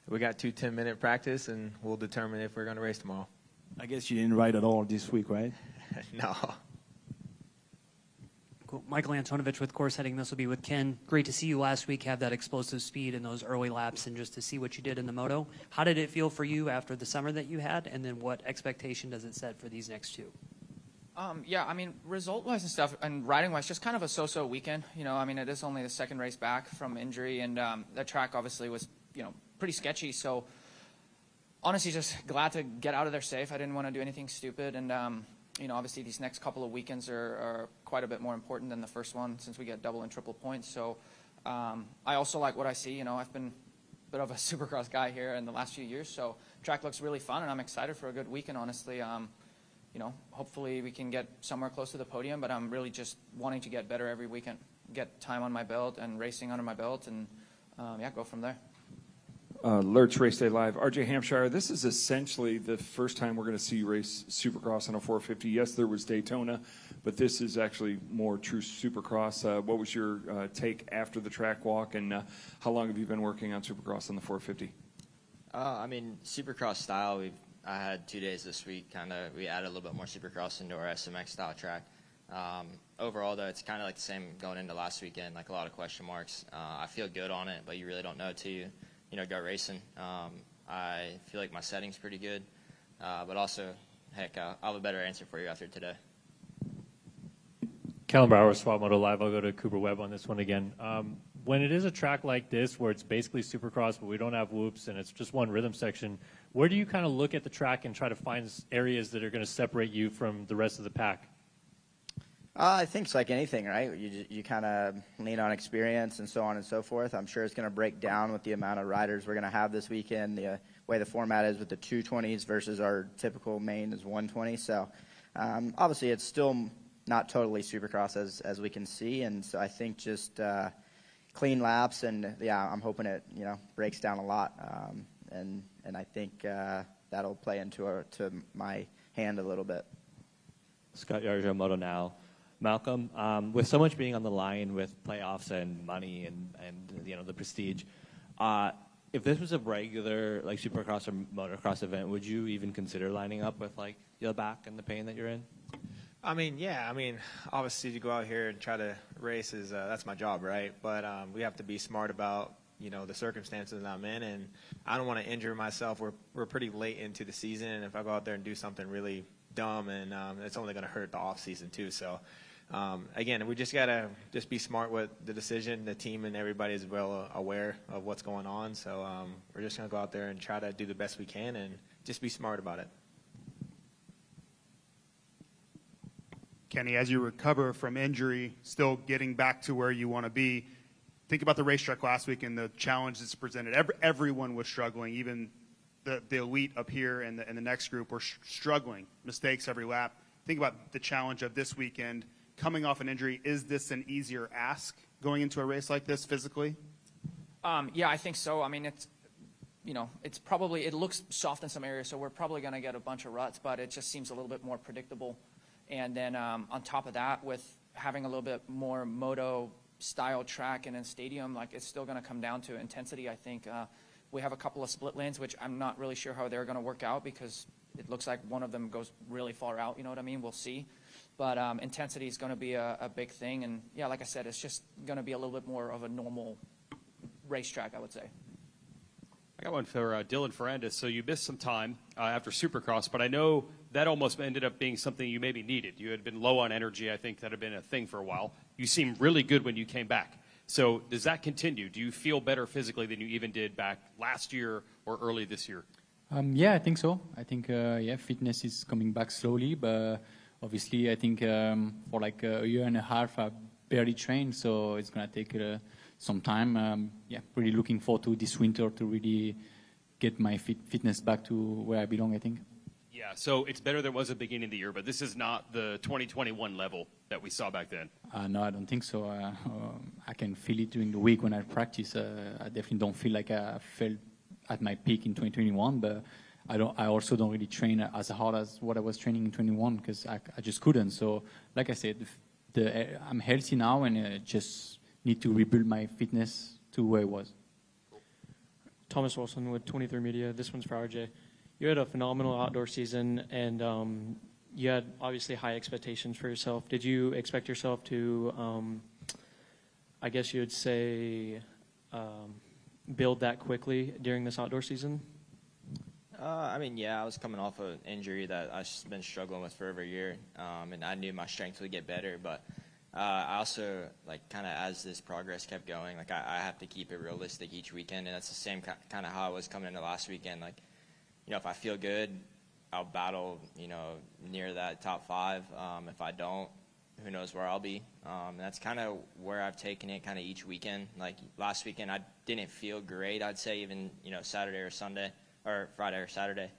We got 2 10-minute practice, and we'll determine if we're going to race tomorrow. I guess you didn't ride at all this week, right? No. Cool. Michael Antonovich with Course Heading. This will be with Ken. Great to see you last week have that explosive speed in those early laps and just to see what you did in the Moto. How did it feel for you after the summer that you had, and then what expectation does it set for these next 2? Yeah, I mean, result-wise and stuff, and riding-wise, just kind of a so-so weekend. I mean, it is only the second race back from injury, and that track obviously was, pretty sketchy. So, honestly, just glad to get out of there safe. I didn't want to do anything stupid, and obviously these next couple of weekends are quite a bit more important than the first one since we get double and triple points. So, I also like what I see. I've been a bit of a Supercross guy here in the last few years, so track looks really fun, and I'm excited for a good weekend. Honestly. Hopefully we can get somewhere close to the podium, but I'm really just wanting to get better every weekend, get time on my belt and racing under my belt, and go from there. Lurch Race Day Live. RJ Hampshire, this is essentially the first time we're going to see you race Supercross on a 450. Yes, there was Daytona, but this is actually more true Supercross. What was your take after the track walk, and how long have you been working on Supercross on the 450? I mean, Supercross style, I had 2 days this week. We added a little bit more Supercross into our SMX style track. Overall, though, it's kind of like the same going into last weekend, like a lot of question marks. I feel good on it, but you really don't know till you go racing. I feel like my setting's pretty good, but also, heck, I'll have a better answer for you after today. Kellen Brower, Swap Moto Live. I'll go to Cooper Webb on this one again. When it is a track like this where it's basically Supercross, but we don't have whoops and it's just one rhythm section, where do you kind of look at the track and try to find areas that are going to separate you from the rest of the pack? I think it's like anything, right? You kind of lean on experience and so on and so forth. I'm sure it's going to break down with the amount of riders we're going to have this weekend, the way the format is with the 220s versus our typical main is 120. So obviously it's still not totally Supercross as we can see, and so I think just clean laps, and yeah, I'm hoping it breaks down a lot, and I think that'll play into to my hand a little bit. Scott Yarjo, Moto Now. Malcolm, with so much being on the line with playoffs and money and the prestige, if this was a regular like Supercross or Motocross event, would you even consider lining up with like your back and the pain that you're in? I mean, yeah. I mean, obviously to go out here and try to race is that's my job, right? But we have to be smart about the circumstances I'm in, and I don't want to injure myself. We're pretty late into the season, and if I go out there and do something really dumb, and it's only going to hurt the off season too. So again, we just gotta be smart with the decision. The team and everybody is well aware of what's going on. So we're just gonna go out there and try to do the best we can and just be smart about it. Kenny, as you recover from injury, still getting back to where you want to be, think about the racetrack last week and the challenges presented. Everyone was struggling, even the elite up here and the next group were struggling, mistakes every lap. Think about the challenge of this weekend. Coming off an injury, is this an easier ask going into a race like this physically? Yeah, I think so. I mean, it's probably, it looks soft in some areas, so we're probably going to get a bunch of ruts, but it just seems a little bit more predictable. And then on top of that, with having a little bit more moto style track and in stadium, like it's still going to come down to intensity. I think we have a couple of split lanes, which I'm not really sure how they're going to work out because it looks like one of them goes really far out. You know what I mean? We'll see. But intensity is going to be a big thing. And yeah, like I said, it's just going to be a little bit more of a normal racetrack, I would say. I got one for Dylan Ferrandis. So you missed some time after Supercross, but I know that almost ended up being something you maybe needed. You had been low on energy. I think that had been a thing for a while. You seemed really good when you came back. So does that continue? Do you feel better physically than you even did back last year or early this year? Yeah, I think so. I think, fitness is coming back slowly, but obviously I think for like a year and a half I barely trained, so it's going to take some time. Really looking forward to this winter to really get my fitness back to where I belong, I think. Yeah, so it's better than it was at the beginning of the year, but this is not the 2021 level that we saw back then. No, I don't think so. I can feel it during the week when I practice. I definitely don't feel like I felt at my peak in 2021, but I also don't really train as hard as what I was training in 21 because I just couldn't. So, like I said, I'm healthy now and just need to rebuild my fitness to where it was. Thomas Wilson with 23 Media. This one's for RJ. You had a phenomenal outdoor season, and you had obviously high expectations for yourself. Did you expect yourself to, I guess you would say, build that quickly during this outdoor season? I mean, yeah, I was coming off an injury that I've been struggling with for over a year, and I knew my strength would get better, but I also, like, kind of as this progress kept going, like, I have to keep it realistic each weekend, and that's the same kind of how I was coming into last weekend. Like, you know, if I feel good, I'll battle, you know, near that top 5. If I don't, who knows where I'll be. That's kind of where I've taken it kind of each weekend. Like, last weekend, I didn't feel great, I'd say, even, you know, Saturday or Sunday, or Friday or Saturday.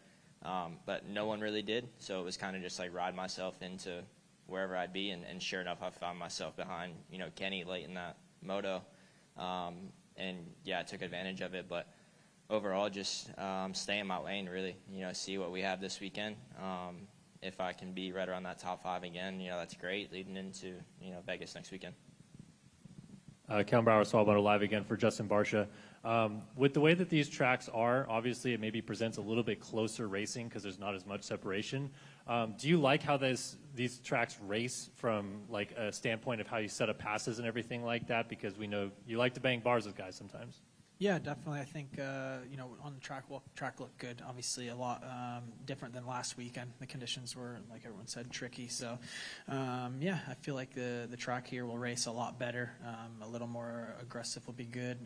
But no one really did, so it was kind of just, like, ride myself into wherever I'd be, and sure enough, I found myself behind, you know, Kenny late in that moto, and yeah, I took advantage of it, but overall, just stay in my lane, really, you know, see what we have this weekend. If I can be right around that top 5 again, you know, that's great, leading into, you know, Vegas next weekend. Kellen Brower, SuperMotocross Live again for Justin Barsha. With the way that these tracks are, obviously it maybe presents a little bit closer racing because there's not as much separation. Do you like how these tracks race from like a standpoint of how you set up passes and everything like that? Because we know you like to bang bars with guys sometimes. Yeah, definitely. I think, you know, on the track looked good. Obviously, a lot different than last weekend. The conditions were, like everyone said, tricky. So, yeah, I feel like the track here will race a lot better. A little more aggressive will be good.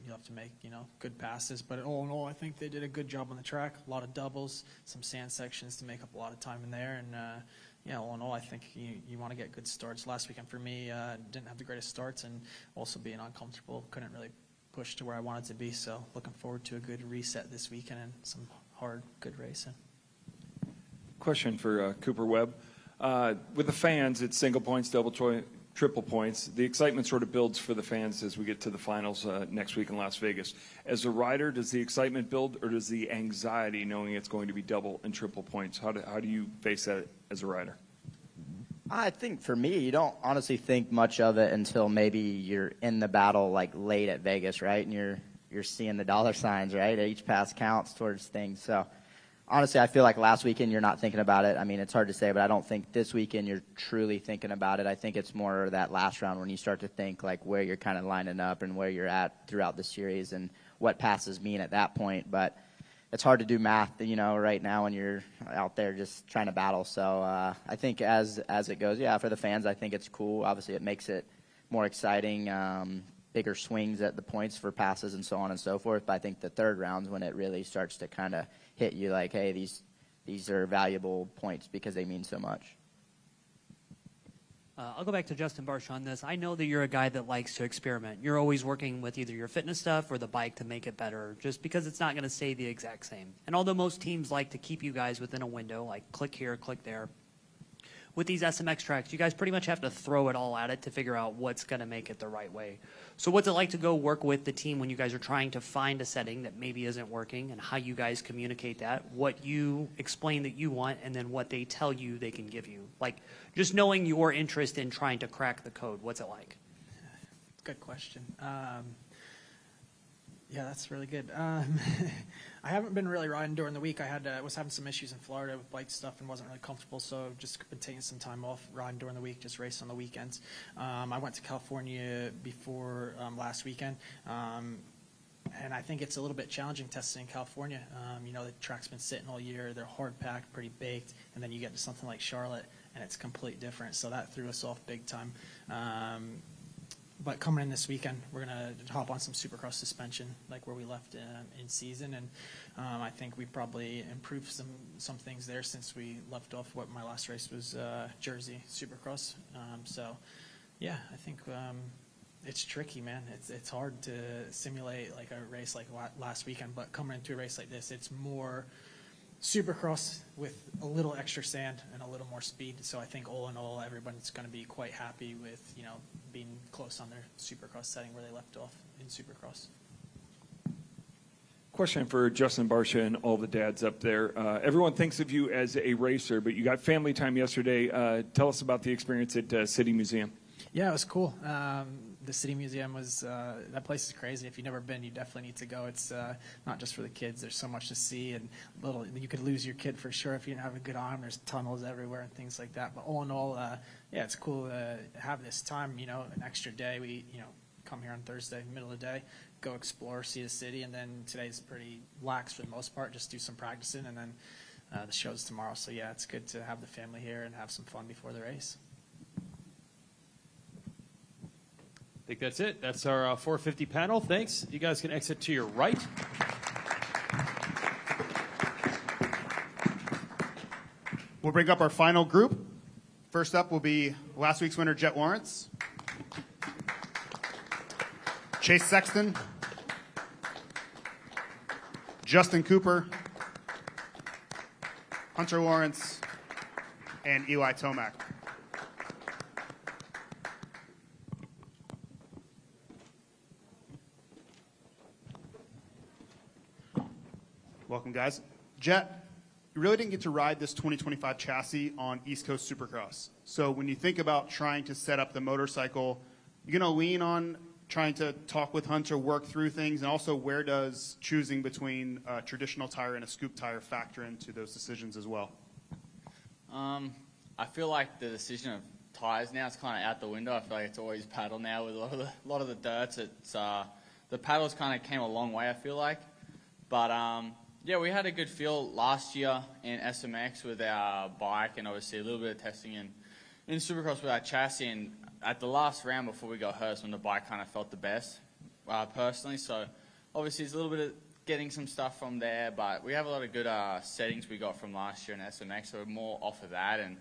You'll have to make, you know, good passes. But all in all, I think they did a good job on the track. A lot of doubles, some sand sections to make up a lot of time in there. And, yeah, all in all, I think you want to get good starts. Last weekend for me, didn't have the greatest starts and also being uncomfortable. Couldn't really push to where I wanted to be, so looking forward to a good reset this weekend and some hard, good racing. Question for Cooper Webb. With the fans, it's single points, triple points. The excitement sort of builds for the fans as we get to the finals next week in Las Vegas. As a rider, does the excitement build, or does the anxiety knowing it's going to be double and triple points? How do you face that as a rider? I think for me, you don't honestly think much of it until maybe you're in the battle like late at Vegas, right? And you're seeing the dollar signs, right? Each pass counts towards things. So honestly, I feel like last weekend you're not thinking about it. I mean, it's hard to say, but I don't think this weekend you're truly thinking about it. I think it's more that last round when you start to think like where you're kind of lining up and where you're at throughout the series and what passes mean at that point. But it's hard to do math, you know, right now when you're out there just trying to battle. So I think as it goes, yeah, for the fans, I think it's cool. Obviously, it makes it more exciting. bigger swings at the points for passes and so on and so forth. But I think the third round's when it really starts to kind of hit you like, hey, these are valuable points because they mean so much. I'll go back to Justin Barsh on this. I know that you're a guy that likes to experiment. You're always working with either your fitness stuff or the bike to make it better, just because it's not going to stay the exact same. And although most teams like to keep you guys within a window, like click here, click there, with these SMX tracks, you guys pretty much have to throw it all at it to figure out what's going to make it the right way. So what's it like to go work with the team when you guys are trying to find a setting that maybe isn't working, and how you guys communicate that, what you explain that you want, and then what they tell you they can give you? Like, just knowing your interest in trying to crack the code, what's it like? Good question. Yeah, that's really good. I haven't been really riding during the week. I was having some issues in Florida with bike stuff and wasn't really comfortable, so just been taking some time off riding during the week, just racing on the weekends. I went to California before last weekend, and I think it's a little bit challenging testing in California. The track's been sitting all year. They're hard packed, pretty baked, and then you get to something like Charlotte, and it's completely different. So that threw us off big time. But coming in this weekend, we're going to hop on some Supercross suspension, like where we left in season. And I think we probably improved some things there since we left off what my last race was Jersey Supercross. So, yeah, I think it's tricky, man. It's hard to simulate like a race like last weekend. But coming into a race like this, it's more Supercross with a little extra sand and a little more speed. So I think all in all, everyone's going to be quite happy with, being close on their Supercross setting where they left off in Supercross. Question for Justin Barsha and all the dads up there. Everyone thinks of you as a racer, but you got family time yesterday. Tell us about the experience at City Museum. Yeah, it was cool. The City Museum was, that place is crazy. If you've never been, you definitely need to go. It's not just for the kids. There's so much to see, and you could lose your kid for sure if you didn't have a good arm. There's tunnels everywhere and things like that. But all in all, yeah, it's cool to have this time, an extra day. We, come here on Thursday, middle of the day, go explore, see the city, and then today's pretty lax for the most part, just do some practicing, and then the show's tomorrow. So, yeah, it's good to have the family here and have some fun before the race. I think that's it. That's our 450 panel. Thanks. You guys can exit to your right. We'll bring up our final group. First up will be last week's winner, Jet Lawrence, Chase Sexton, Justin Cooper, Hunter Lawrence, and Eli Tomac. Welcome, guys. Jet, you really didn't get to ride this 2025 chassis on East Coast Supercross. So when you think about trying to set up the motorcycle, you're going to lean on trying to talk with Hunter, work through things, and also where does choosing between a traditional tire and a scoop tire factor into those decisions as well? I feel like the decision of tires now is kind of out the window. I feel like it's always paddle now with a lot of the dirts. It's the paddles kind of came a long way, I feel like. But yeah, we had a good feel last year in SMX with our bike, and obviously a little bit of testing in Supercross with our chassis. And at the last round before we got hurt, when the bike kind of felt the best, personally. So obviously it's a little bit of getting some stuff from there, but we have a lot of good settings we got from last year in SMX, so we're more off of that and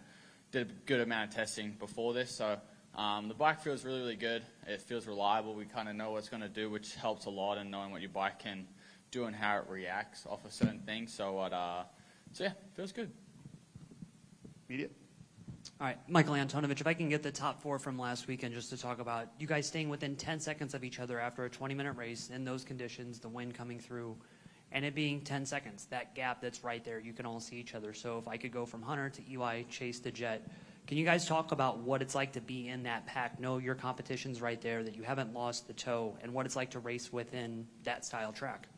did a good amount of testing before this. So the bike feels really, really good. It feels reliable. We kind of know what it's going to do, which helps a lot in knowing what your bike can do and how it reacts off of certain things. So yeah, feels good. Immediate. All right, Michael Antonovich, if I can get the top four from last weekend just to talk about you guys staying within 10 seconds of each other after a 20-minute race in those conditions, the wind coming through, and it being 10 seconds, that gap that's right there, you can all see each other. So if I could go from Hunter to Eli, Chase to Jet, can you guys talk about what it's like to be in that pack, know your competition's right there, that you haven't lost the toe, and what it's like to race within that style track?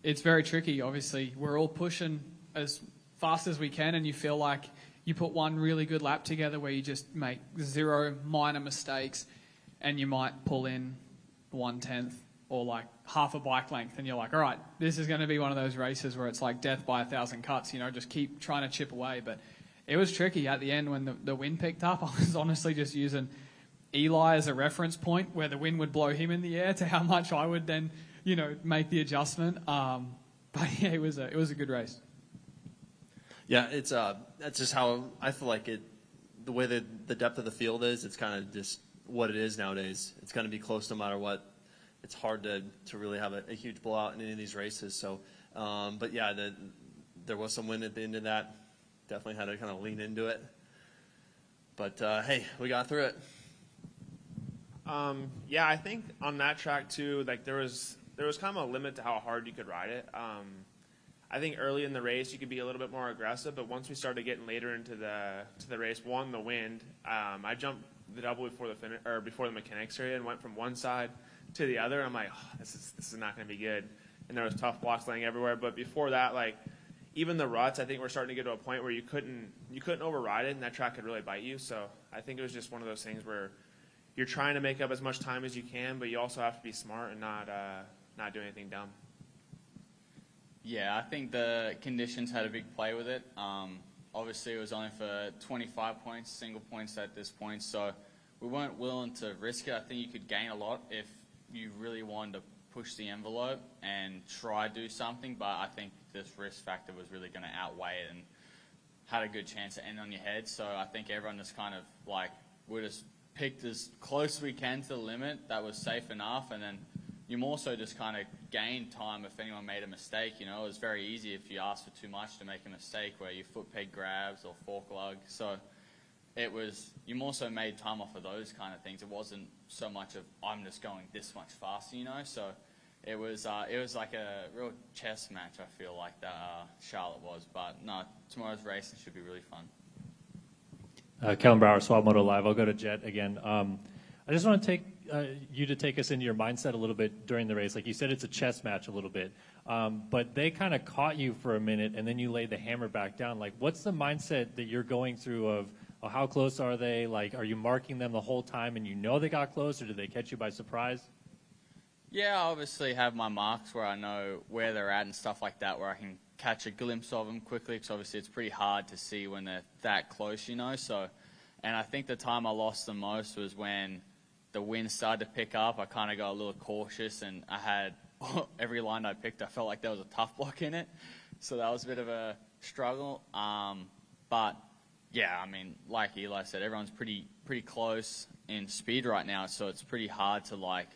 It's very tricky, obviously. We're all pushing as fast as we can, and you feel like you put one really good lap together where you just make 0 minor mistakes, and you might pull in 1/10 or like half a bike length, and you're like, all right, this is going to be one of those races where it's like death by 1,000 cuts, just keep trying to chip away. But it was tricky at the end when the wind picked up. I was honestly just using Eli as a reference point where the wind would blow him in the air to how much I would then, make the adjustment. But yeah, it was a good race. Yeah, that's just how I feel like it. The way that the depth of the field is, it's kind of just what it is nowadays. It's going to be close no matter what. It's hard to really have a huge blowout in any of these races. So, but yeah, there was some wind at the end of that. Definitely had to kind of lean into it. But hey, we got through it. Yeah, I think on that track too, like there was kind of a limit to how hard you could ride it. I think early in the race you could be a little bit more aggressive, but once we started getting later into the race, the wind, I jumped the double before the mechanics area and went from one side to the other. And I'm like, oh, this is not going to be good. And there was tough blocks laying everywhere. But before that, like even the ruts, I think we're starting to get to a point where you couldn't override it, and that track could really bite you. So I think it was just one of those things where you're trying to make up as much time as you can, but you also have to be smart and not do anything dumb. Yeah, I think the conditions had a big play with it. Obviously, it was only for 25 points, single points at this point, so we weren't willing to risk it. I think you could gain a lot if you really wanted to push the envelope and try to do something, but I think this risk factor was really going to outweigh it and had a good chance to end on your head. So I think everyone just kind of like, we just picked as close as we can to the limit that was safe enough, and then you more so just kind of gain time if anyone made a mistake. It was very easy if you asked for too much to make a mistake where your foot peg grabs or fork lug. So you more so made time off of those kind of things. It wasn't so much of I'm just going this much faster, So it was like a real chess match. I feel like that Charlotte was, but no, tomorrow's racing should be really fun. Kellen Brower, Swap Moto Live. I'll go to Jet again. I just want to take you to take us into your mindset a little bit during the race. Like you said, it's a chess match a little bit, but they kind of caught you for a minute, and then you laid the hammer back down. Like, what's the mindset that you're going through of how close are they? Like, are you marking them the whole time, and they got close, or did they catch you by surprise? Yeah, I obviously have my marks where I know where they're at and stuff like that, where I can catch a glimpse of them quickly, because obviously it's pretty hard to see when they're that close, So, and I think the time I lost the most was when the wind started to pick up. I kind of got a little cautious, and I had every line I picked, I felt like there was a tough block in it. So that was a bit of a struggle. But yeah, I mean, like Eli said, everyone's pretty close in speed right now, so it's pretty hard to like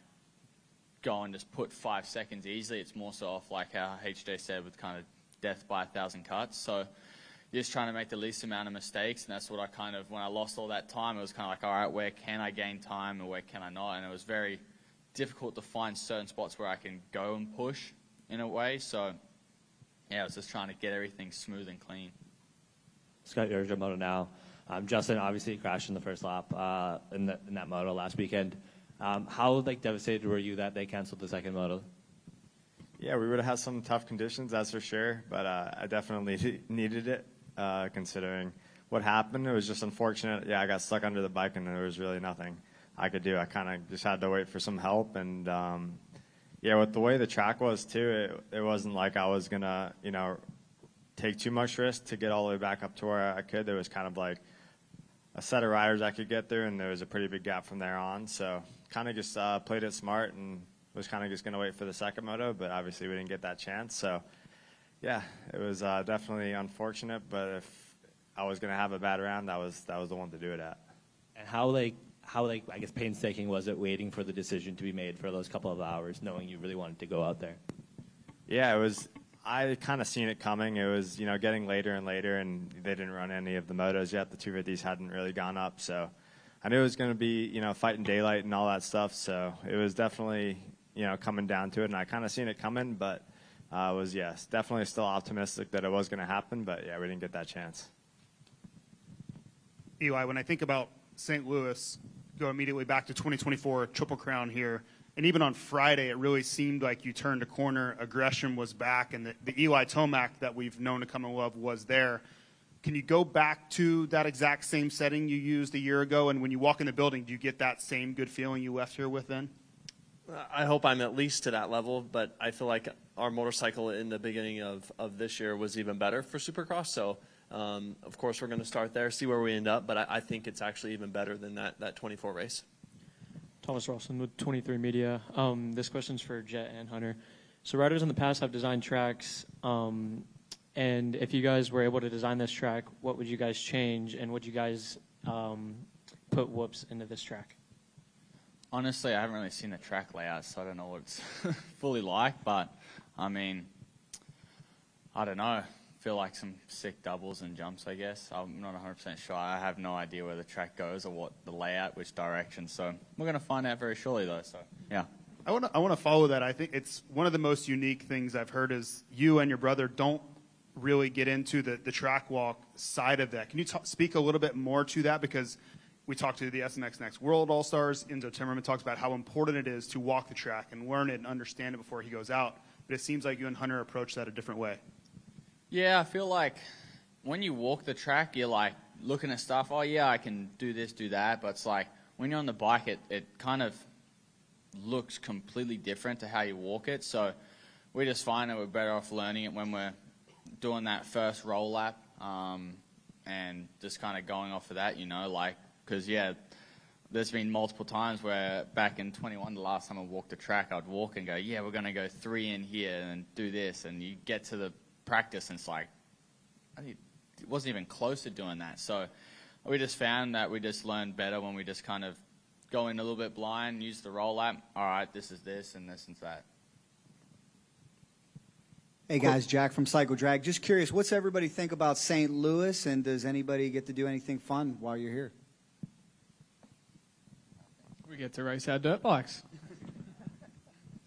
go and just put 5 seconds easily. It's more so off like how HJ said with kind of death by 1,000 cuts. So you're just trying to make the least amount of mistakes, and that's what I kind of, when I lost all that time, it was kind of like, all right, where can I gain time and where can I not? And it was very difficult to find certain spots where I can go and push in a way. So yeah, I was just trying to get everything smooth and clean. Scott Yerger, Moto now. Justin obviously crashed in the first lap in that Moto last weekend. How devastated were you that they canceled the second Moto? Yeah, we would have had some tough conditions, that's for sure, but I definitely needed it considering what happened. It was just unfortunate. Yeah, I got stuck under the bike and there was really nothing I could do. I kind of just had to wait for some help, and yeah, with the way the track was too, it wasn't like I was gonna take too much risk to get all the way back up to where I could. There was kind of like a set of riders I could get through, and there was a pretty big gap from there on. So kind of just played it smart and was kind of just going to wait for the second Moto, but obviously we didn't get that chance. So yeah, it was definitely unfortunate, but if I was going to have a bad round, that was the one to do it at. And how I guess painstaking was it waiting for the decision to be made for those couple of hours, knowing you really wanted to go out there? Yeah, it was. I kind of seen it coming. It was, getting later and later, and they didn't run any of the motos yet. The 250s hadn't really gone up, so I knew it was going to be, fighting daylight and all that stuff. So it was definitely, coming down to it, and I kind of seen it coming, but I was, yes, definitely still optimistic that it was going to happen, but yeah, we didn't get that chance. Eli, when I think about St. Louis, go immediately back to 2024 Triple Crown here. And even on Friday, it really seemed like you turned a corner. Aggression was back, and the Eli Tomac that we've known to come and love was there. Can you go back to that exact same setting you used a year ago? And when you walk in the building, do you get that same good feeling you left here with then? I hope I'm at least to that level, but I feel like our motorcycle in the beginning of this year was even better for Supercross. So, of course, we're going to start there, see where we end up, but I think it's actually even better than that 24 race. Thomas Rawson with 23 Media. This question's for Jet and Hunter. So riders in the past have designed tracks, and if you guys were able to design this track, what would you guys change, and would you guys put whoops into this track? Honestly, I haven't really seen the track layout, so I don't know what it's fully like, but, I mean, I don't know. Feel like some sick doubles and jumps, I guess. I'm not 100% sure. I have no idea where the track goes or what the layout, which direction. So we're going to find out very shortly, though. So, yeah. I want to follow that. I think it's one of the most unique things I've heard is you and your brother don't really get into the track walk side of that. Can you speak a little bit more to that? Because we talked to the SMX Next World All-Stars. Enzo Timmerman talks about how important it is to walk the track and learn it and understand it before he goes out. But it seems like you and Hunter approach that a different way. Yeah, I feel like when you walk the track, you're like looking at stuff, oh yeah, I can do this, do that, but it's like when you're on the bike, it kind of looks completely different to how you walk it. So we just find that we're better off learning it when we're doing that first roll lap and just kind of going off of that, you know, like, because yeah, there's been multiple times where back in 21, the last time I walked the track, I'd walk and go, yeah, we're going to go 3 in here and do this, and you get to the practice and it's like it wasn't even close to doing that. So we just found that we just learned better when we just kind of go in a little bit blind, use the roll lap. All right, this is this and this and that. Hey guys, Jack from Cycle Drag. Just curious, what's everybody think about St. Louis, and does anybody get to do anything fun while you're here? We get to race our dirt bikes.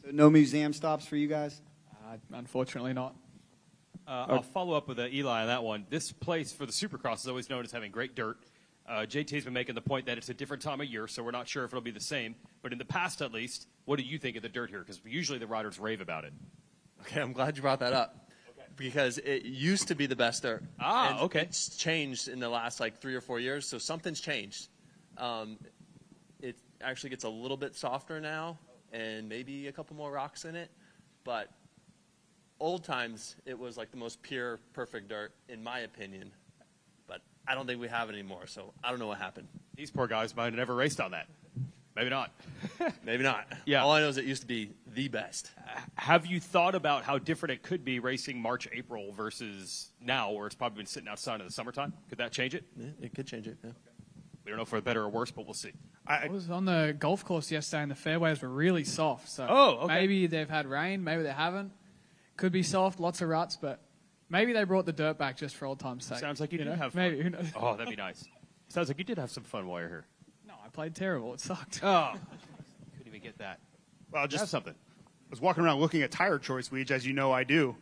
So no museum stops for you guys? Unfortunately not. I'll follow up with Eli on that one. This place for the Supercross is always known as having great dirt. JT's been making the point that it's a different time of year, so we're not sure if it'll be the same. But in the past, at least, what do you think of the dirt here? Because usually the riders rave about it. Okay, I'm glad you brought that up. Okay. Because it used to be the best dirt. Ah, okay. It's changed in the last, 3 or 4 years, so something's changed. It actually gets a little bit softer now, and maybe a couple more rocks in it. But old times, it was like the most pure, perfect dirt, in my opinion. But I don't think we have it anymore, so I don't know what happened. These poor guys might have never raced on that. Maybe not. Maybe not. Yeah. All I know is it used to be the best. Have you thought about how different it could be racing March, April versus now, where it's probably been sitting outside in the summertime? Could that change it? Yeah, it could change it, yeah. We don't know for better or worse, but we'll see. I was on the golf course yesterday, and the fairways were really soft. So okay. Maybe they've had rain, maybe they haven't. Could be soft, lots of ruts, but maybe they brought the dirt back just for old time's sake. Sounds like you did have fun. Maybe. Who knows? Oh, that'd be nice. Sounds like you did have some fun while you're here. No, I played terrible. It sucked. Oh, couldn't even get that. Well, Just just something. I was walking around looking at tire choice, Weege, as you know I do.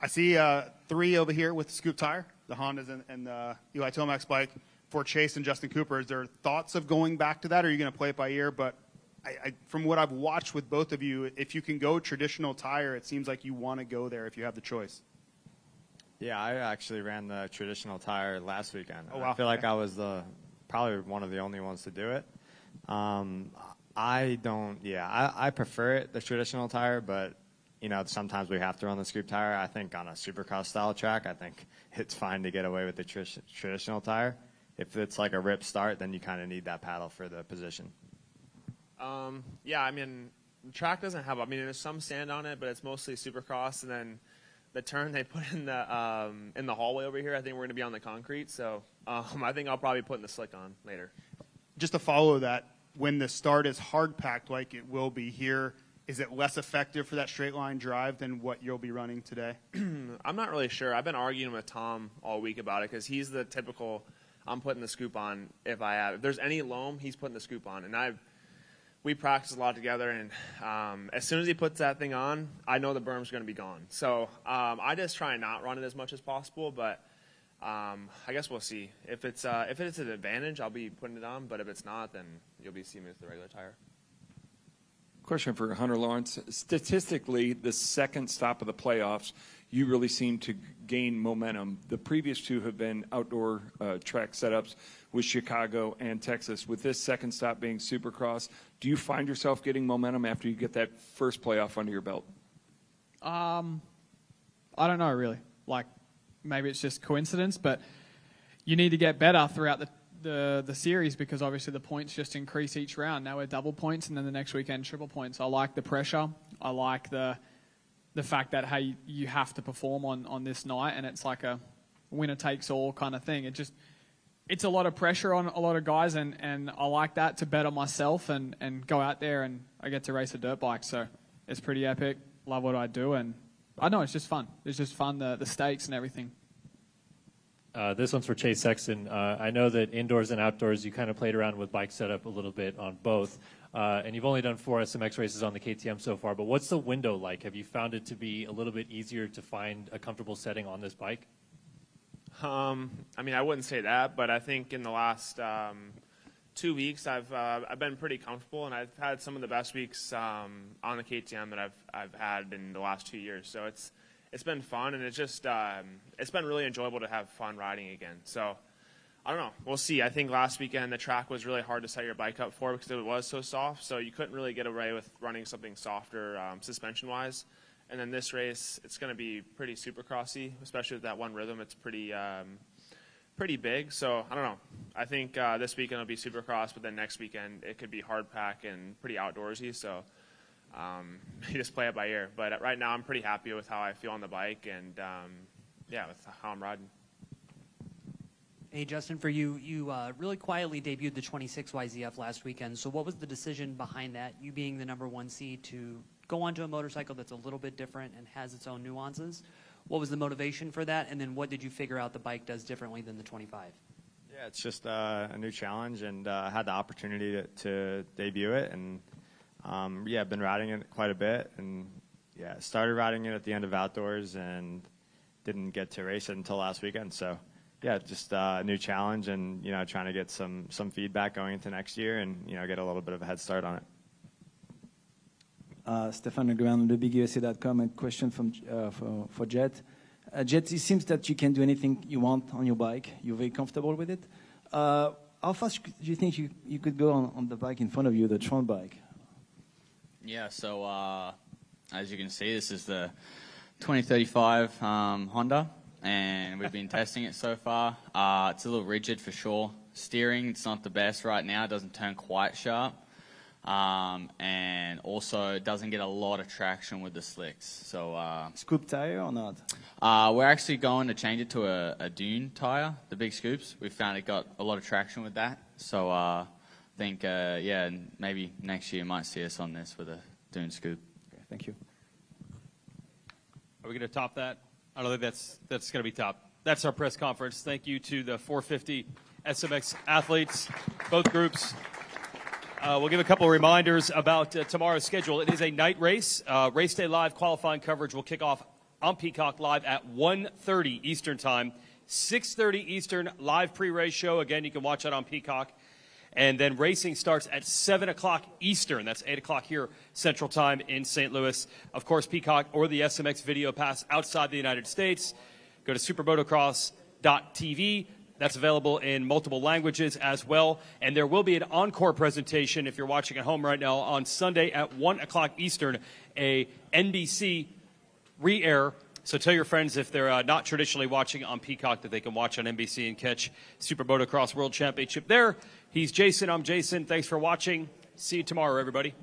I see 3 over here with the scoop tire, the Hondas and the Eli Tomax bike for Chase and Justin Cooper. Is there thoughts of going back to that, or are you going to play it by ear? But from what I've watched with both of you, if you can go traditional tire, it seems like you want to go there if you have the choice. Yeah, I actually ran the traditional tire last weekend. Oh, wow. I feel like I was probably one of the only ones to do it. I prefer it, the traditional tire, but sometimes we have to run the scoop tire. I think on a Supercross style track, I think it's fine to get away with the traditional tire. If it's like a rip start, then you kind of need that paddle for the position. Yeah, I mean, the track doesn't have, there's some sand on it, but it's mostly Supercross, and then the turn they put in the hallway over here, I think we're going to be on the concrete, so I think I'll probably be putting the slick on later. Just to follow that, when the start is hard packed like it will be here, is it less effective for that straight line drive than what you'll be running today? I'm not really sure. I've been arguing with Tom all week about it because he's the typical, I'm putting the scoop on if there's any loam, he's putting the scoop on, and we practice a lot together, and as soon as he puts that thing on, I know the berm's going to be gone. So I just try and not run it as much as possible, but I guess we'll see. If it's an advantage, I'll be putting it on, but if it's not, then you'll be seeing me with the regular tire. Question for Hunter Lawrence. Statistically, the second stop of the playoffs, you really seem to gain momentum. The previous 2 have been outdoor track setups with Chicago and Texas. With this second stop being Supercross, do you find yourself getting momentum after you get that first playoff under your belt? I don't know, really. Maybe it's just coincidence, but you need to get better throughout the series because obviously the points just increase each round. Now we're double points, and then the next weekend triple points. I like the pressure. I like the fact that, hey, you have to perform on this night, and it's like a winner takes all kind of thing. It's a lot of pressure on a lot of guys, and I like that to bet on myself and go out there, and I get to race a dirt bike. So it's pretty epic. Love what I do, and I know it's just fun. It's just fun, the stakes and everything. This one's for Chase Sexton. I know that indoors and outdoors you kind of played around with bike setup a little bit on both, and you've only done 4 SMX races on the KTM so far, but what's the window like? Have you found it to be a little bit easier to find a comfortable setting on this bike? I mean, I wouldn't say that, but I think in the last 2 weeks I've been pretty comfortable, and I've had some of the best weeks on the KTM that I've had in the last 2 years. So it's been fun, and it's just it's been really enjoyable to have fun riding again. So I don't know, we'll see. I think last weekend the track was really hard to set your bike up for because it was so soft, so you couldn't really get away with running something softer suspension wise. And then this race, it's going to be pretty supercrossy, especially with that one rhythm. It's pretty big. So I don't know. I think this weekend will be supercross, but then next weekend it could be hard pack and pretty outdoorsy. So you just play it by ear. But right now I'm pretty happy with how I feel on the bike and yeah, with how I'm riding. Hey, Justin, for you, you really quietly debuted the 26 YZF last weekend. So what was the decision behind that, you being the #1 seed, to go onto a motorcycle that's a little bit different and has its own nuances? What was the motivation for that? And then what did you figure out the bike does differently than the 25? Yeah, it's just a new challenge, and I had the opportunity to debut it. And, yeah, I've been riding it quite a bit. And, yeah, started riding it at the end of Outdoors and didn't get to race it until last weekend. So, yeah, just a new challenge and, you know, trying to get some feedback going into next year and, you know, get a little bit of a head start on it. Stefan Legrand, TheBigUSA.com, a question for Jet. Jet, it seems that you can do anything you want on your bike. You're very comfortable with it. How fast do you think you could go on the bike in front of you, the Tron bike? Yeah, so as you can see, this is the 2035 Honda, and we've been testing it so far. It's a little rigid for sure. Steering, it's not the best right now. It doesn't turn quite sharp. And also it doesn't get a lot of traction with the slicks. So scoop tire or not? We're actually going to change it to a dune tire, the big scoops. We found it got a lot of traction with that. So I think yeah, maybe next year you might see us on this with a dune scoop. Okay, thank you. Are we going to top that? I don't think that's going to be top. That's our press conference. Thank you to the 450 SMX athletes, both groups. We'll give a couple of reminders about tomorrow's schedule. It is a night race. Race day live qualifying coverage will kick off on Peacock live at 1:30 Eastern time. 6:30 Eastern live pre-race show. Again, you can watch that on Peacock. And then racing starts at 7 o'clock Eastern. That's 8 o'clock here Central Time in St. Louis. Of course, Peacock or the SMX Video Pass outside the United States. Go to supermotocross.tv. That's available in multiple languages as well. And there will be an encore presentation, if you're watching at home right now, on Sunday at 1 o'clock Eastern, a NBC re-air. So tell your friends if they're not traditionally watching on Peacock that they can watch on NBC and catch Super Motocross World Championship there. He's Jason. I'm Jason. Thanks for watching. See you tomorrow, everybody.